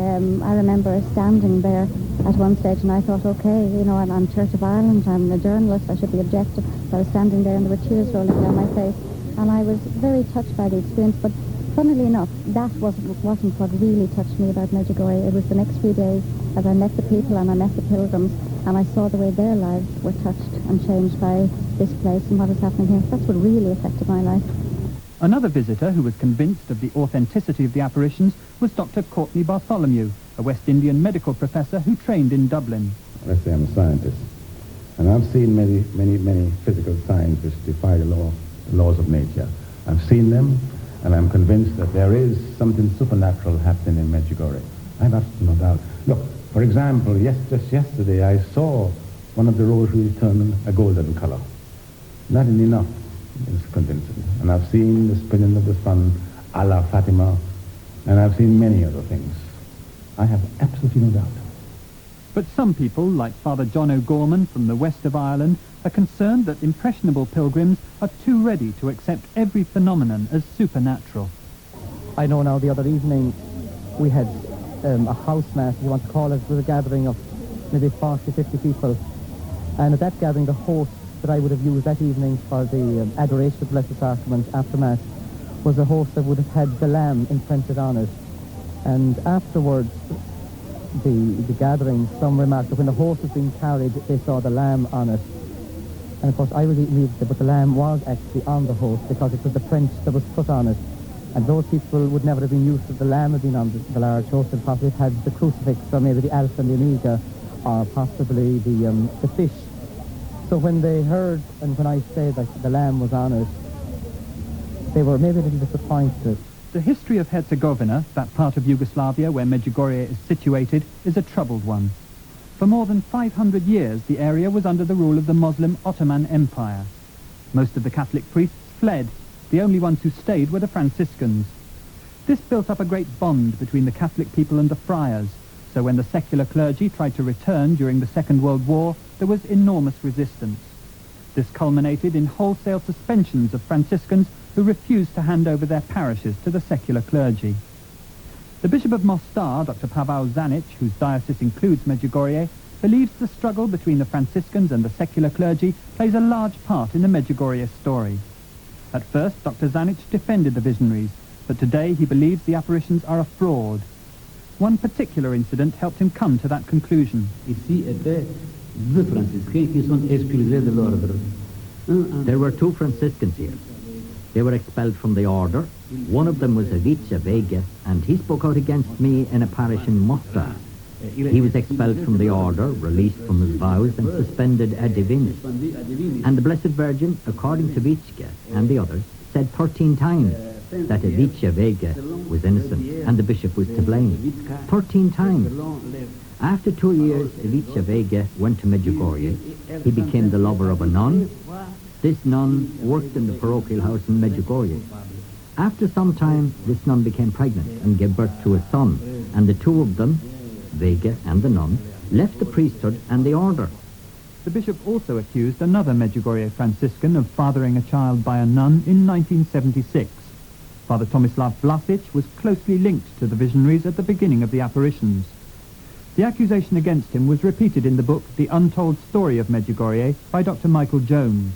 I remember standing there at one stage, and I thought, okay, you know, I'm Church of Ireland, I'm a journalist, I should be objective. So I was standing there, and there were tears rolling down my face. And I was very touched by the experience, but funnily enough, that wasn't what really touched me about Medjugorje. It was the next few days as I met the people and I met the pilgrims, and I saw the way their lives were touched and changed by this place and what is happening here. That's what really affected my life. Another visitor who was convinced of the authenticity of the apparitions was Dr. Courtney Bartholomew, a West Indian medical professor who trained in Dublin. Let's say I'm a scientist, and I've seen many physical signs which defy the laws of nature. I've seen them, and I'm convinced that there is something supernatural happening in Medjugorje. I have absolutely no doubt. Look, for example, just yesterday I saw one of the rosaries turn a golden color. Not enough is convincing. And I've seen the spinning of the sun, a la Fatima, and I've seen many other things. I have absolutely no doubt. But some people, like Father John O'Gorman from the west of Ireland, are concerned that impressionable pilgrims are too ready to accept every phenomenon as supernatural. I know now the other evening we had a house mass, if you want to call it. It was a gathering of maybe 40, 50 people. And at that gathering, the host that I would have used that evening for the adoration of the Blessed Sacrament after Mass was a host that would have had the lamb imprinted on it. And afterwards, the gathering, some remarked that when the host was being carried, they saw the lamb on it. And of course, I was immediately, but the lamb was actually on the host because it was the print that was put on it. And those people would never have been used to the lamb had been on the large host, and possibly had the crucifix, or maybe the Alpha and the Omega, or possibly the fish. So when they heard, and when I said that the lamb was on it, they were maybe a little disappointed. The history of Herzegovina, that part of Yugoslavia where Medjugorje is situated, is a troubled one. For more than 500 years, the area was under the rule of the Muslim Ottoman Empire. Most of the Catholic priests fled. The only ones who stayed were the Franciscans. This built up a great bond between the Catholic people and the friars, so when the secular clergy tried to return during the Second World War, there was enormous resistance. This culminated in wholesale suspensions of Franciscans who refused to hand over their parishes to the secular clergy. The Bishop of Mostar, Dr. Pavel Zanic, whose diocese includes Medjugorje, believes the struggle between the Franciscans and the secular clergy plays a large part in the Medjugorje story. At first, Dr. Zanic defended the visionaries, but today he believes the apparitions are a fraud. One particular incident helped him come to that conclusion. Ici étaient deux franciscains qui sont expulsés de l'ordre. There were two Franciscans here. They were expelled from the order. One of them was Avica Vega, and he spoke out against me in a parish in Mostar. He was expelled from the order, released from his vows, and suspended ad divinis. And the Blessed Virgin, according to Avica and the others, said 13 times that Avica Vega was innocent and the bishop was to blame. 13 times. After 2 years, Avica Vega went to Medjugorje. He became the lover of a nun. This nun worked in the parochial house in Medjugorje. After some time, this nun became pregnant and gave birth to a son, and the two of them, Vega and the nun, left the priesthood and the order. The bishop also accused another Medjugorje Franciscan of fathering a child by a nun in 1976. Father Tomislav Vlasic was closely linked to the visionaries at the beginning of the apparitions. The accusation against him was repeated in the book The Untold Story of Medjugorje by Dr. Michael Jones.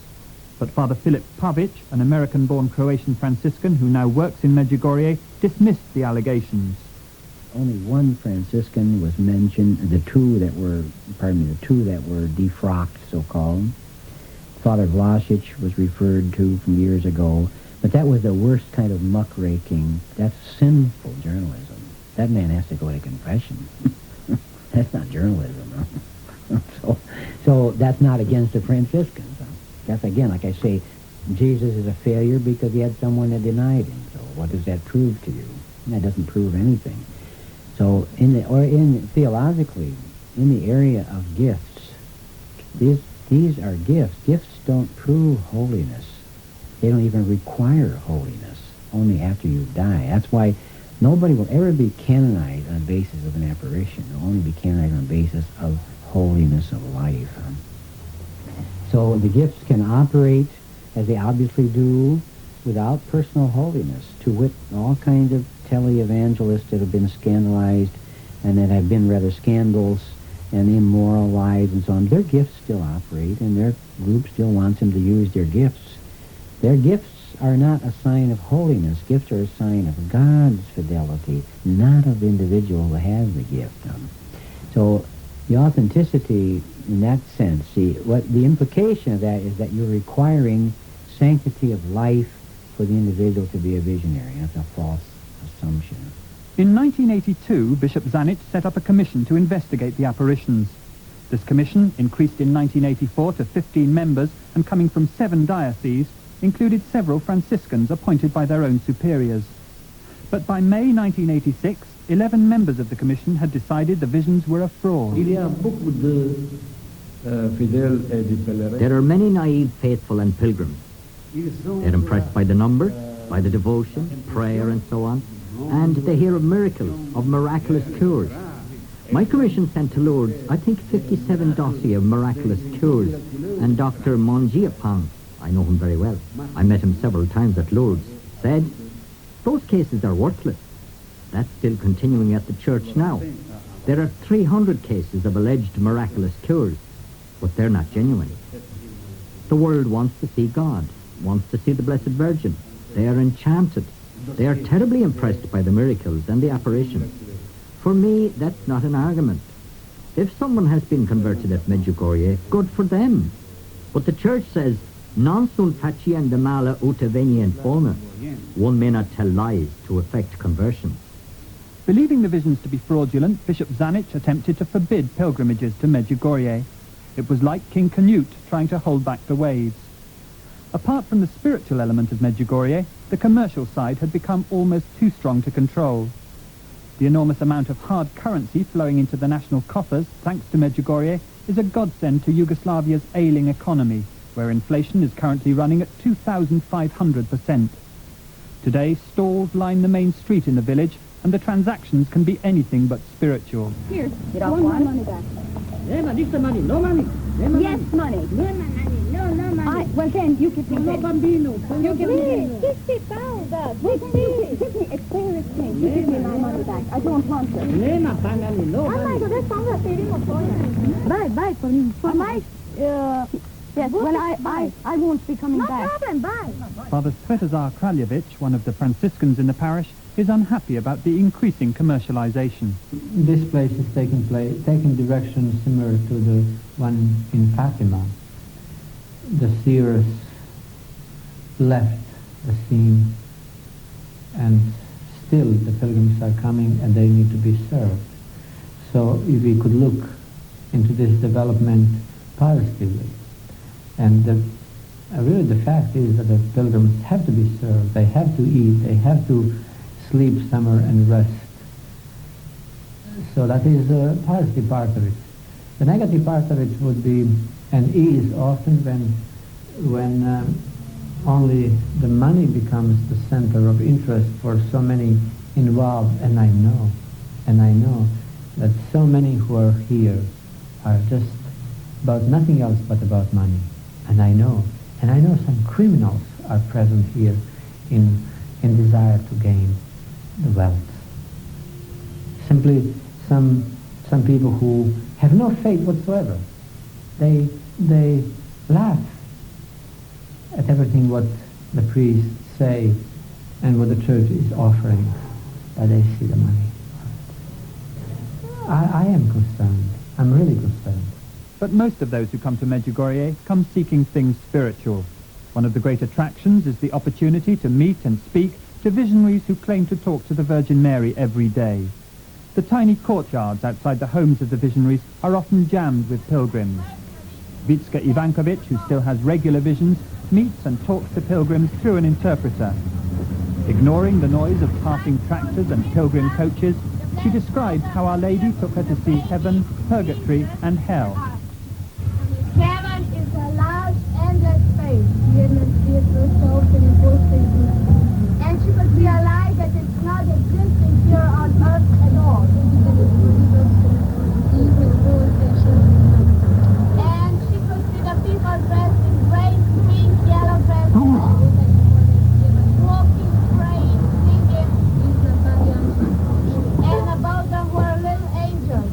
But Father Filip Pavic, an American-born Croatian Franciscan who now works in Medjugorje, dismissed the allegations. Only one Franciscan was mentioned, the two that were defrocked, so-called. Father Vlasic was referred to from years ago, but that was the worst kind of muckraking. That's sinful journalism. That man has to go to confession. That's not journalism. So that's not against the Franciscans. That's, again, like I say, Jesus is a failure because he had someone that denied him. So what does that prove to you? That doesn't prove anything. So theologically, in the area of gifts, these are gifts. Gifts don't prove holiness. They don't even require holiness, only after you die. That's why nobody will ever be canonized on the basis of an apparition. They'll only be canonized on the basis of holiness of life. So the gifts can operate, as they obviously do, without personal holiness, to wit, all kinds of televangelists that have been scandalized and that have been rather scandals and immoral lives and so on. Their gifts still operate, and their group still wants them to use their gifts. Their gifts are not a sign of holiness. Gifts are a sign of God's fidelity, not of the individual who has the gift. So the authenticity, in that sense, what the implication of that is that you're requiring sanctity of life for the individual to be a visionary. That's a false assumption. In 1982, Bishop Zanic set up a commission to investigate the apparitions. This commission, increased in 1984 to 15 members and coming from 7 dioceses, included several Franciscans appointed by their own superiors. But by May 1986, 11 members of the commission had decided the visions were a fraud. There are many naive, faithful and pilgrims. They're impressed by the numbers, by the devotion, prayer and so on, and they hear of miracles, of miraculous cures. My commission sent to Lourdes, I think, 57 dossiers of miraculous cures, and Dr. Mongiapang, I know him very well, I met him several times at Lourdes, said, those cases are worthless. That's still continuing at the church now. There are 300 cases of alleged miraculous cures, but they're not genuine. The world wants to see God, wants to see the Blessed Virgin. They are enchanted. They are terribly impressed by the miracles and the apparitions. For me, that's not an argument. If someone has been converted at Medjugorje, good for them. But the church says, non sunt facienda mala ut venient bona. One may not tell lies to effect conversion. Believing the visions to be fraudulent, Bishop Zanic attempted to forbid pilgrimages to Medjugorje. It was like King Canute trying to hold back the waves. Apart from the spiritual element of Medjugorje, the commercial side had become almost too strong to control. The enormous amount of hard currency flowing into the national coffers, thanks to Medjugorje, is a godsend to Yugoslavia's ailing economy, where inflation is currently running at 2,500%. Today, stalls line the main street in the village, and the transactions can be anything but spiritual. Here, you don't want money back. No money, no money. Yes, money. No money. Well, then, you give me No bambino. You give me. Give me. Give me. Explain this Please, you give me my money back. I don't want it. Lei ma pagami no Oh my God, that's all that they didn't for you. Bye for me. For my... Yes, well, I won't be coming No back. problem, bye. Father Svetozar Kraljevich, one of the Franciscans in the parish, is unhappy about the increasing commercialization. This place is taking direction similar to the one in Fatima. The seers left the scene, and still the pilgrims are coming and they need to be served. So if we could look into this development positively, and really the fact is that the pilgrims have to be served, they have to eat, they have to sleep somewhere and rest. So that is a positive part of it. The negative part of it would be, and is often when only the money becomes the center of interest for so many involved, and I know that so many who are here are just about nothing else but about money. And I know some criminals are present here in desire to gain the wealth. Simply some people who have no faith whatsoever. They laugh at everything what the priests say and what the church is offering, but they see the money. I am concerned. I'm really concerned. But most of those who come to Medjugorje come seeking things spiritual. One of the great attractions is the opportunity to meet and speak to visionaries who claim to talk to the Virgin Mary every day. The tiny courtyards outside the homes of the visionaries are often jammed with pilgrims. Vitska Ivankovic, who still has regular visions, meets and talks to pilgrims through an interpreter. Ignoring the noise of passing tractors and pilgrim coaches, she describes how Our Lady took her to see heaven, purgatory and hell. Heaven is a large, endless space. And she could realize that it's not existing here on earth at all. And she could see the people dressed in gray, pink, yellow dresses. Walking, praying, singing. And above them were little angels.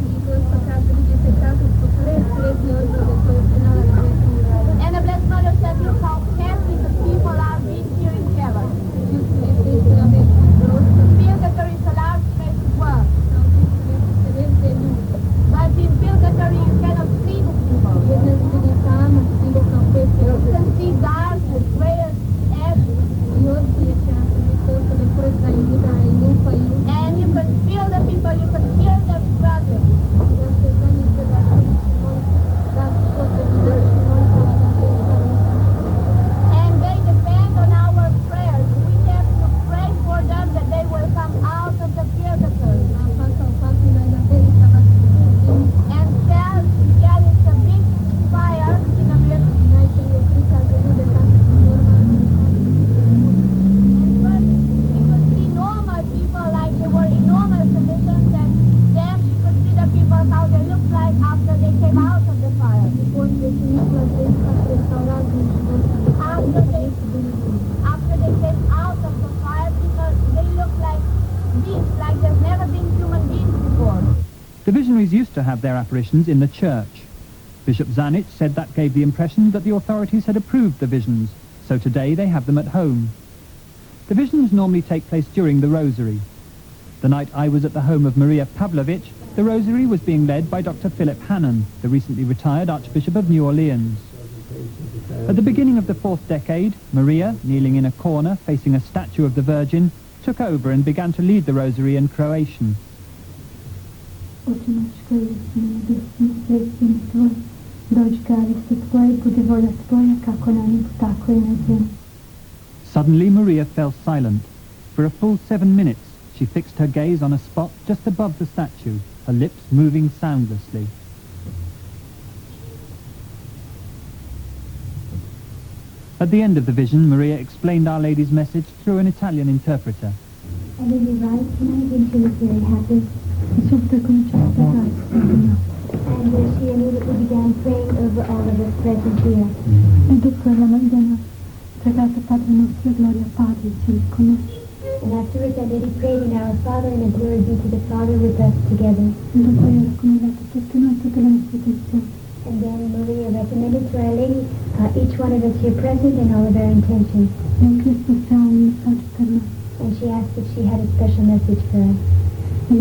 And the Blessed Mother said, look how happy the people are being here in heaven. Purgatory is a large place as well. But in purgatory you cannot see the people. You can see dark and gray and ashes. And you can feel the people, you can hear them struggling. And they depend on our prayers. We have to pray for them that they will come out of the purgatory. And tell it's a big fire in the middle. And first, we could see normal people like they were in normal conditions, and then she could see the people how they looked like after they came out of the fire. After they came out of the fire, because they look like beings, like there's never been human beings before. The visionaries used to have their apparitions in the church. Bishop Zanich said that gave the impression that the authorities had approved the visions, so today they have them at home. The visions normally take place during the rosary. The night I was at the home of Maria Pavlovich, the rosary was being led by Dr. Philip Hannon, the recently retired Archbishop of New Orleans. At the beginning of the 4th decade, Maria, kneeling in a corner facing a statue of the Virgin, took over and began to lead the rosary in Croatian. Suddenly Maria fell silent. For a full 7 minutes, she fixed her gaze on a spot just above the statue, her lips moving soundlessly. At the end of the vision, Maria explained Our Lady's message through an Italian interpreter. And then we arrived tonight and she was very happy. And she immediately began praying over all of us present here. And afterwards our Lady prayed in Our Father, and the glory be to the Father with us together. And then Maria recommended to Our Lady each one of us here present and all of our intentions. And she asked if she had a special message for us. And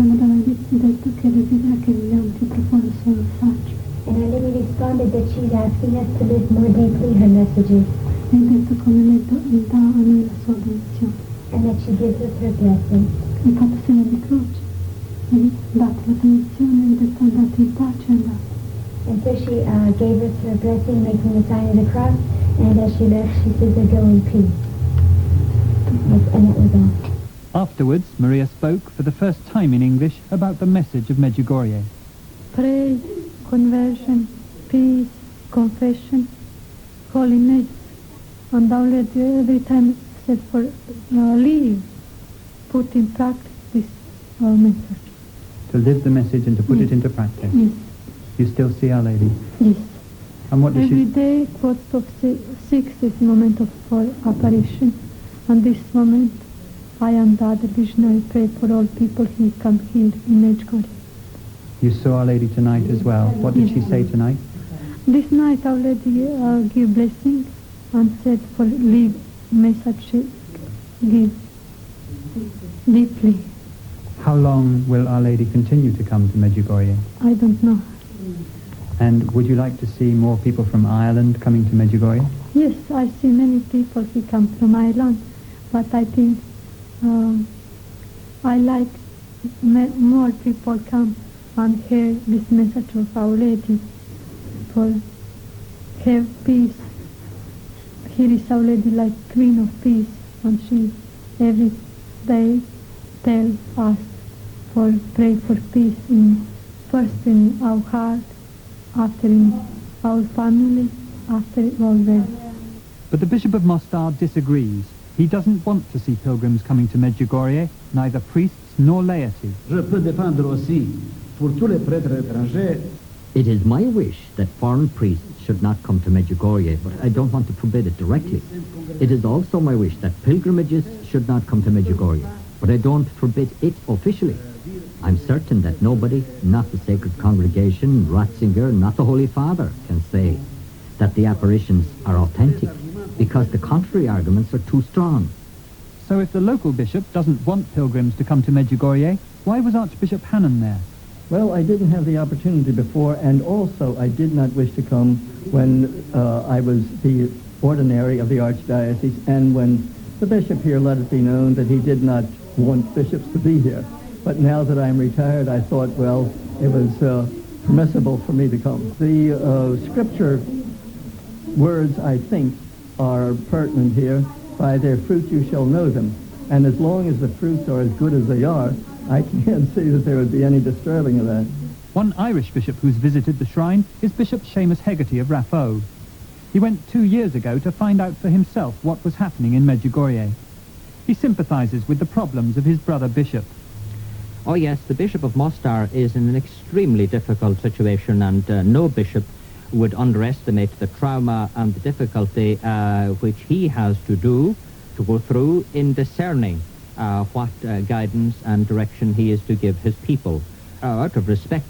Our Lady responded that she's asking us to live more deeply her messages. And that she gives us her blessing. And so she gave us her blessing, making the sign of the cross, and as she left, she says, "I go in peace." And that was all. Afterwards, Maria spoke for the first time in English about the message of Medjugorje. Praise, conversion, peace, confession, holiness. And Our Lady every time said for live, put in practice this message. To live the message and to put it into practice. Yes. You still see Our Lady? Yes. And what does Every she... day, quarter of six is moment of for apparition. And this moment, I and the other visionary pray for all people who come here in Medjugorje. You saw Our Lady tonight as well. What did she say tonight? This night Our Lady give blessing and said for live message give deeply. How long will Our Lady continue to come to Medjugorje? I don't know. And would you like to see more people from Ireland coming to Medjugorje? Yes, I see many people who come from Ireland, but I think I like more people come and hear this message of Our Lady for have peace. Here is Our Lady like Queen of Peace, and she every day tell us for pray for peace first in our heart, after in our family, after all the. But the Bishop of Mostar disagrees. He doesn't want to see pilgrims coming to Medjugorje, neither priests nor laity. Je peux défendre aussi pour tous les prêtres étrangers. It is my wish that foreign priests should not come to Medjugorje, but I don't want to forbid it directly. It is also my wish that pilgrimages should not come to Medjugorje, but I don't forbid it officially. I'm certain that nobody, not the Sacred Congregation, Ratzinger, not the Holy Father, can say that the apparitions are authentic, because the contrary arguments are too strong. So if the local bishop doesn't want pilgrims to come to Medjugorje, why was Archbishop Hannon there? Well, I didn't have the opportunity before, and also I did not wish to come when I was the ordinary of the Archdiocese, and when the bishop here let it be known that he did not want bishops to be here. But now that I'm retired, I thought, well, it was permissible for me to come. The scripture words, I think, are pertinent here. By their fruit you shall know them. And as long as the fruits are as good as they are, I can't see that there would be any disturbing of that. One Irish bishop who's visited the shrine is Bishop Seamus Hegarty of Raphoe. He went 2 years ago to find out for himself what was happening in Medjugorje. He sympathises with the problems of his brother bishop. Oh yes, the Bishop of Mostar is in an extremely difficult situation, and no bishop would underestimate the trauma and the difficulty which he has to go through in discerning what guidance and direction he is to give his people. Out of respect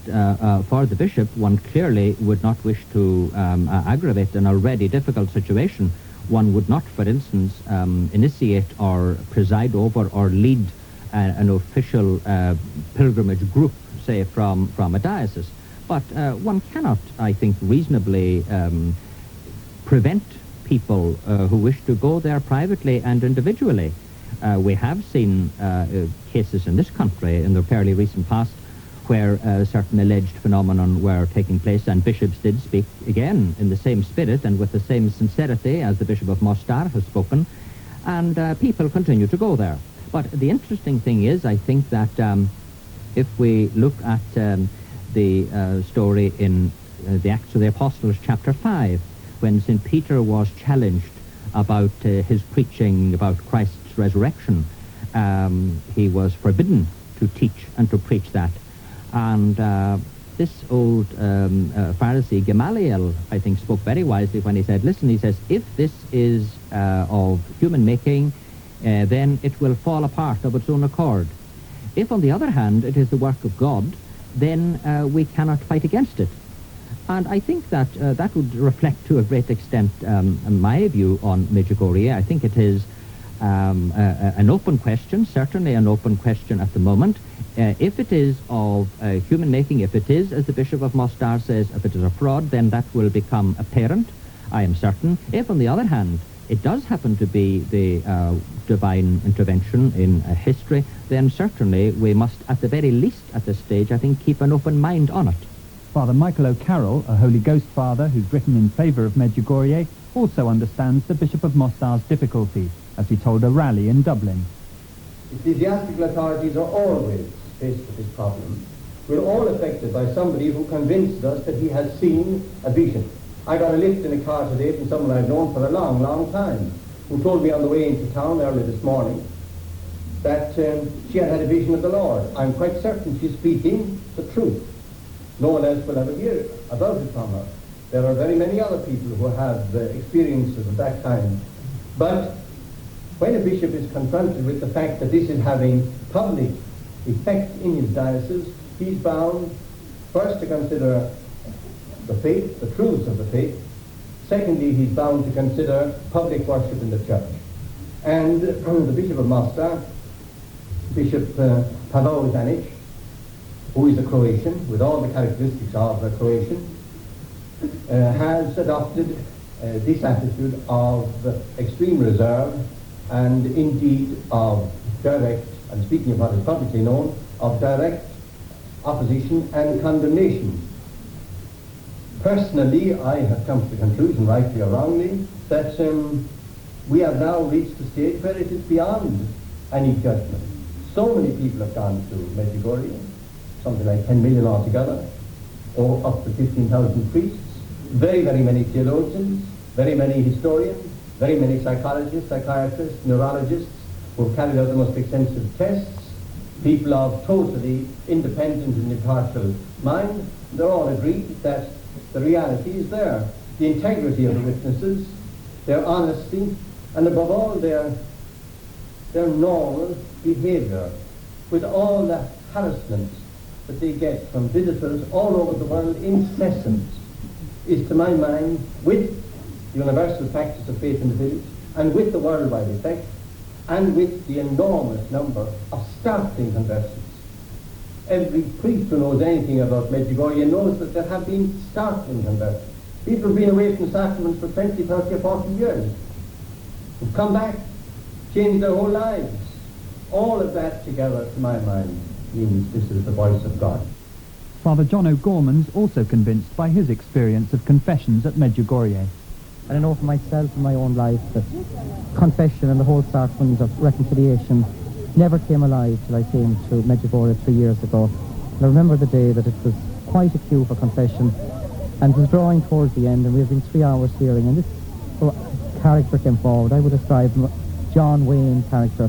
for the bishop, one clearly would not wish to aggravate an already difficult situation. One would not, for instance, initiate or preside over or lead an official pilgrimage group, say, from a diocese. But one cannot, I think, reasonably prevent people who wish to go there privately and individually. We have seen cases in this country in the fairly recent past where certain alleged phenomenon were taking place, and bishops did speak again in the same spirit and with the same sincerity as the Bishop of Mostar has spoken, and people continue to go there. But the interesting thing is, I think that if we look at the story in the Acts of the Apostles, chapter 5, when St. Peter was challenged about his preaching about Christ's resurrection, he was forbidden to teach and to preach that. And this old Pharisee, Gamaliel, I think, spoke very wisely when he said, listen, he says, if this is of human making, then it will fall apart of its own accord. If, on the other hand, it is the work of God, then we cannot fight against it. And I think that that would reflect to a great extent my view on Medjugorje. I think it is an open question, certainly an open question at the moment. If it is of human making, if it is, as the Bishop of Mostar says, if it is a fraud, then that will become apparent, I am certain. If, on the other hand, it does happen to be the divine intervention in history, then certainly we must, at the very least at this stage, I think, keep an open mind on it. Father Michael O'Carroll, a Holy Ghost father who's written in favour of Medjugorje, also understands the Bishop of Mostar's difficulty, as he told a rally in Dublin. Ecclesiastical authorities are always faced with this problem. We're all affected by somebody who convinces us that he has seen a vision. I got a lift in a car today from someone I've known for a long, long time, who told me on the way into town early this morning that she had had a vision of the Lord. I'm quite certain she's speaking the truth. No one else will ever hear about it from her. There are very many other people who have experiences of that kind. But when a bishop is confronted with the fact that this is having public effect in his diocese, he's bound first to consider the faith, the truths of the faith. Secondly, he's bound to consider public worship in the church. And the Bishop of Mostar, Bishop Pavel Zanic, who is a Croatian, with all the characteristics of a Croatian, has adopted this attitude of extreme reserve and indeed of direct, and speaking of what is publicly known, of direct opposition and condemnation. Personally, I have come to the conclusion, rightly or wrongly, that we have now reached a stage where it is beyond any judgment. So many people have gone to Medjugorje, something like 10 million altogether, or up to 15,000 priests, very, very many theologians, very many historians, very many psychologists, psychiatrists, neurologists, who have carried out the most extensive tests, people of totally independent and impartial mind. They're all agreed that the reality is there. The integrity of the witnesses, their honesty, and above all their normal behavior, with all the harassment that they get from visitors all over the world, incessant, is to my mind, with the universal practice of faith in the village, and with the worldwide effect, and with the enormous number of startling conversions. Every priest who knows anything about Medjugorje knows that there have been startling conversions. People have been away from sacraments for 20, 30 or 40 years, who've come back, changed their whole lives. All of that together, to my mind, means this is the voice of God. Father John O'Gorman's also convinced by his experience of confessions at Medjugorje. And I know for myself in my own life that confession and the whole sacrament of reconciliation never came alive till I came to Medjugorje 3 years ago. And I remember the day that it was quite a queue for confession, and it was drawing towards the end, and we have been 3 hours hearing, and this character came forward. I would describe him, John Wayne character,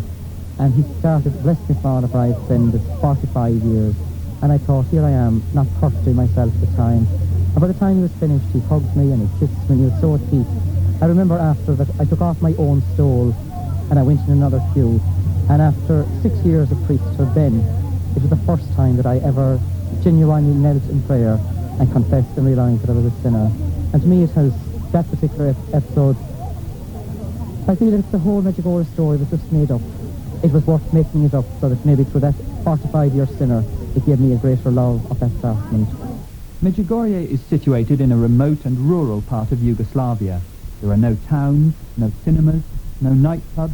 and he started, bless me Father, for I've been this 45 years, and I thought, here I am, not perfectly myself at the time. And by the time he was finished, he hugged me and he kissed me, and he was so at peace. I remember after that, I took off my own stole, and I went in another queue. And after 6 years of priesthood then, it was the first time that I ever genuinely knelt in prayer and confessed and realised that I was a sinner. And to me it has, that particular episode, I feel that the whole Medjugorje story was just made up. It was worth making it up so that maybe through that 45-year sinner, it gave me a greater love of that sacrament. Medjugorje is situated in a remote and rural part of Yugoslavia. There are no towns, no cinemas, no nightclubs.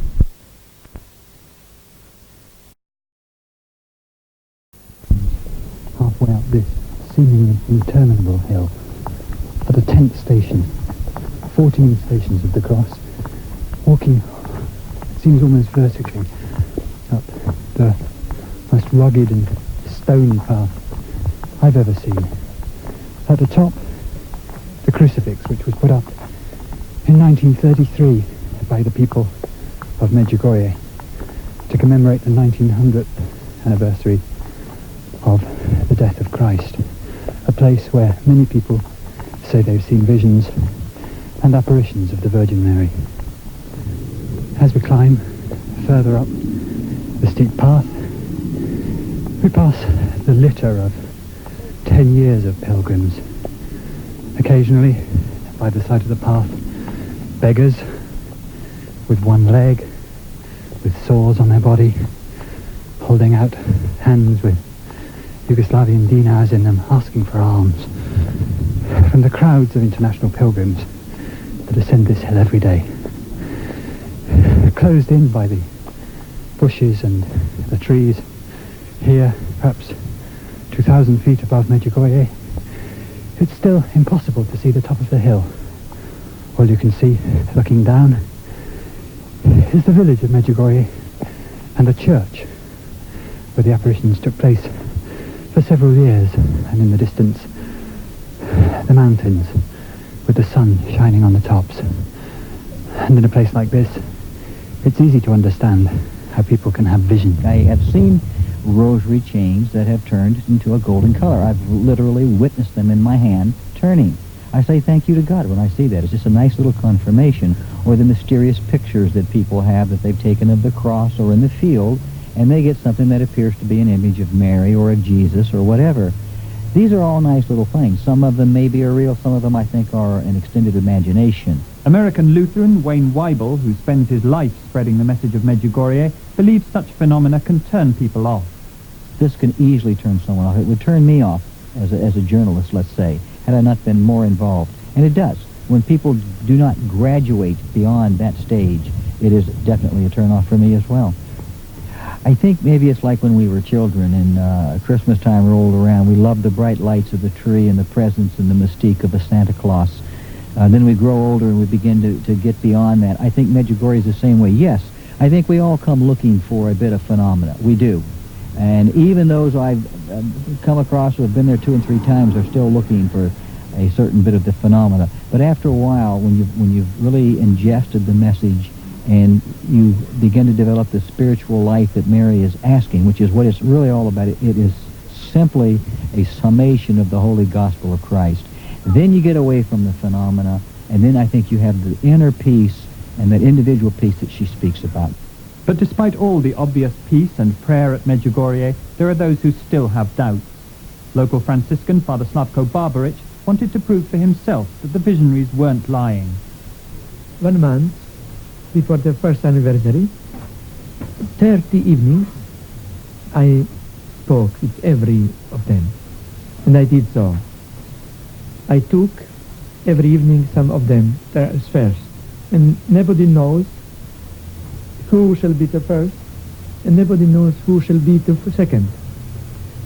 Halfway up this seemingly interminable hill, at the 10th station, 14 stations of the cross, walking, seems almost vertically, up the most rugged and stony path I've ever seen. At the top, the crucifix, which was put up in 1933 by the people of Medjugorje to commemorate the 1900th anniversary of the death of Christ, a place where many people say they've seen visions and apparitions of the Virgin Mary. As we climb further up the steep path, we pass the litter of 10 years of pilgrims. Occasionally, by the side of the path, beggars with one leg, with sores on their body, holding out hands with Yugoslavian dinars in them, asking for alms. From the crowds of international pilgrims that ascend this hill every day, closed in by the bushes and the trees, here, perhaps 2,000 feet above Medjugorje, it's still impossible to see the top of the hill. All you can see, looking down, is the village of Medjugorje and the church where the apparitions took place for several years, and in the distance, the mountains with the sun shining on the tops. And in a place like this, it's easy to understand how people can have vision. I have seen rosary chains that have turned into a golden color. I've literally witnessed them in my hand turning. I say thank you to God when I see that. It's just a nice little confirmation. Or the mysterious pictures that people have that they've taken of the cross or in the field, and they get something that appears to be an image of Mary or of Jesus or whatever. These are all nice little things. Some of them maybe are real, some of them I think are an extended imagination. American Lutheran Wayne Weibel, who spends his life spreading the message of Medjugorje, believes such phenomena can turn people off. This can easily turn someone off. It would turn me off as a journalist, let's say, had I not been more involved. And it does. When people do not graduate beyond that stage, it is definitely a turn off for me as well. I think maybe it's like when we were children and Christmas time rolled around. We loved the bright lights of the tree and the presents and the mystique of the Santa Claus. Then we grow older and we begin to get beyond that. I think Medjugorje is the same way. Yes, I think we all come looking for a bit of phenomena. We do. And even those I've come across who have been there 2 and 3 times are still looking for a certain bit of the phenomena. But after a while, when you've really ingested the message and you begin to develop the spiritual life that Mary is asking, which is what it's really all about, it is simply a summation of the Holy Gospel of Christ. Then you get away from the phenomena, and then I think you have the inner peace and that individual peace that she speaks about. But despite all the obvious peace and prayer at Medjugorje, there are those who still have doubts. Local Franciscan Father Slavko Barbaric wanted to prove for himself that the visionaries weren't lying. 1 month before the first anniversary, 30 evenings, I spoke with every of them, and I did so. I took every evening some of them as first, and nobody knows who shall be the first, and nobody knows who shall be the second.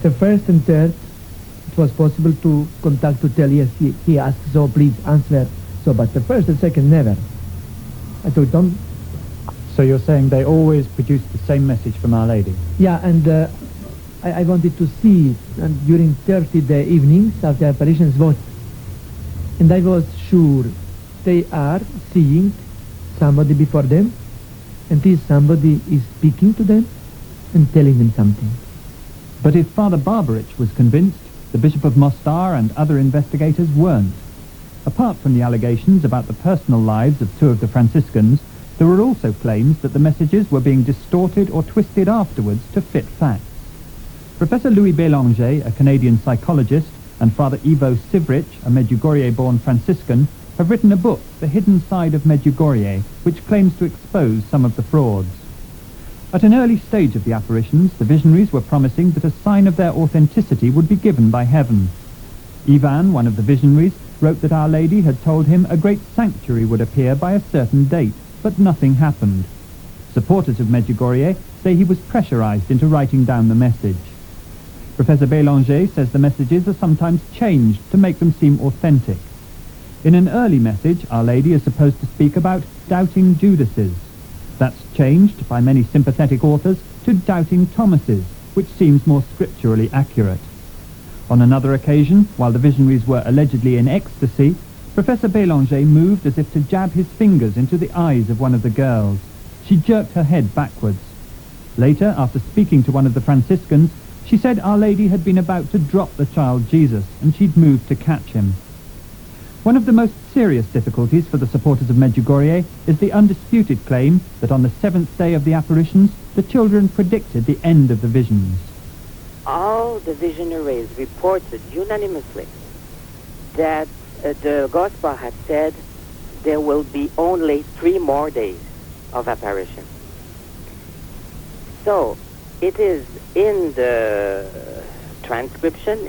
The first and third, it was possible to contact to tell, yes, he asked, so please answer. So, but the first and second, never. I told them. So you're saying they always produced the same message from Our Lady? Yeah, and I wanted to see and during 30-day evenings of the apparitions what. And I was sure they are seeing somebody before them, and this somebody is speaking to them and telling them something. But if Father Barbaric was convinced, the Bishop of Mostar and other investigators weren't. Apart from the allegations about the personal lives of 2 of the Franciscans, there were also claims that the messages were being distorted or twisted afterwards to fit facts. Professor Louis Bélanger, a Canadian psychologist, and Father Ivo Sivrich, a Medjugorje-born Franciscan, have written a book, The Hidden Side of Medjugorje, which claims to expose some of the frauds. At an early stage of the apparitions, the visionaries were promising that a sign of their authenticity would be given by heaven. Ivan, one of the visionaries, wrote that Our Lady had told him a great sanctuary would appear by a certain date, but nothing happened. Supporters of Medjugorje say he was pressurized into writing down the message. Professor Bélanger says the messages are sometimes changed to make them seem authentic. In an early message, Our Lady is supposed to speak about doubting Judases. That's changed by many sympathetic authors to doubting Thomases, which seems more scripturally accurate. On another occasion, while the visionaries were allegedly in ecstasy, Professor Bélanger moved as if to jab his fingers into the eyes of one of the girls. She jerked her head backwards. Later, after speaking to one of the Franciscans, she said Our Lady had been about to drop the child Jesus, and she'd moved to catch him. One of the most serious difficulties for the supporters of Medjugorje is the undisputed claim that on the 7th day of the apparitions, the children predicted the end of the visions. All the visionaries reported unanimously that the Gospel had said there will be only 3 more days of apparition. So, it is in the transcription,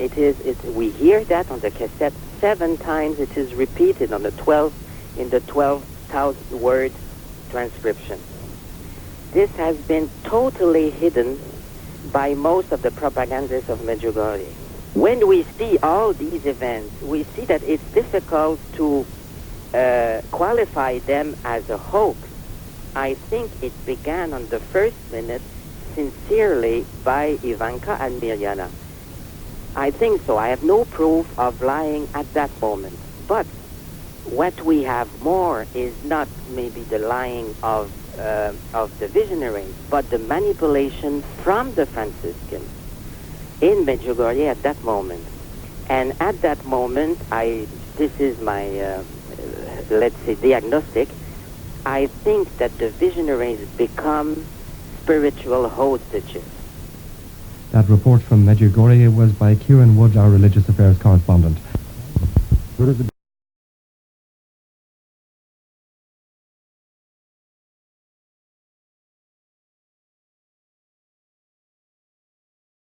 we hear that on the cassette 7 times. It is repeated on the 12,000 word transcription. This has been totally hidden by most of the propagandists of Medjugorje. When we see all these events, we see that it's difficult to qualify them as a hoax. I think it began on the first minute sincerely by Ivanka and Mirjana. I think so. I have no proof of lying at that moment. But what we have more is not maybe the lying of the visionaries, but the manipulation from the Franciscans in Medjugorje at that moment. And at that moment, this is my, let's say, diagnostic. I think that the visionaries become spiritual hostages. That report from Medjugorje was by Kieran Wood, our religious affairs correspondent.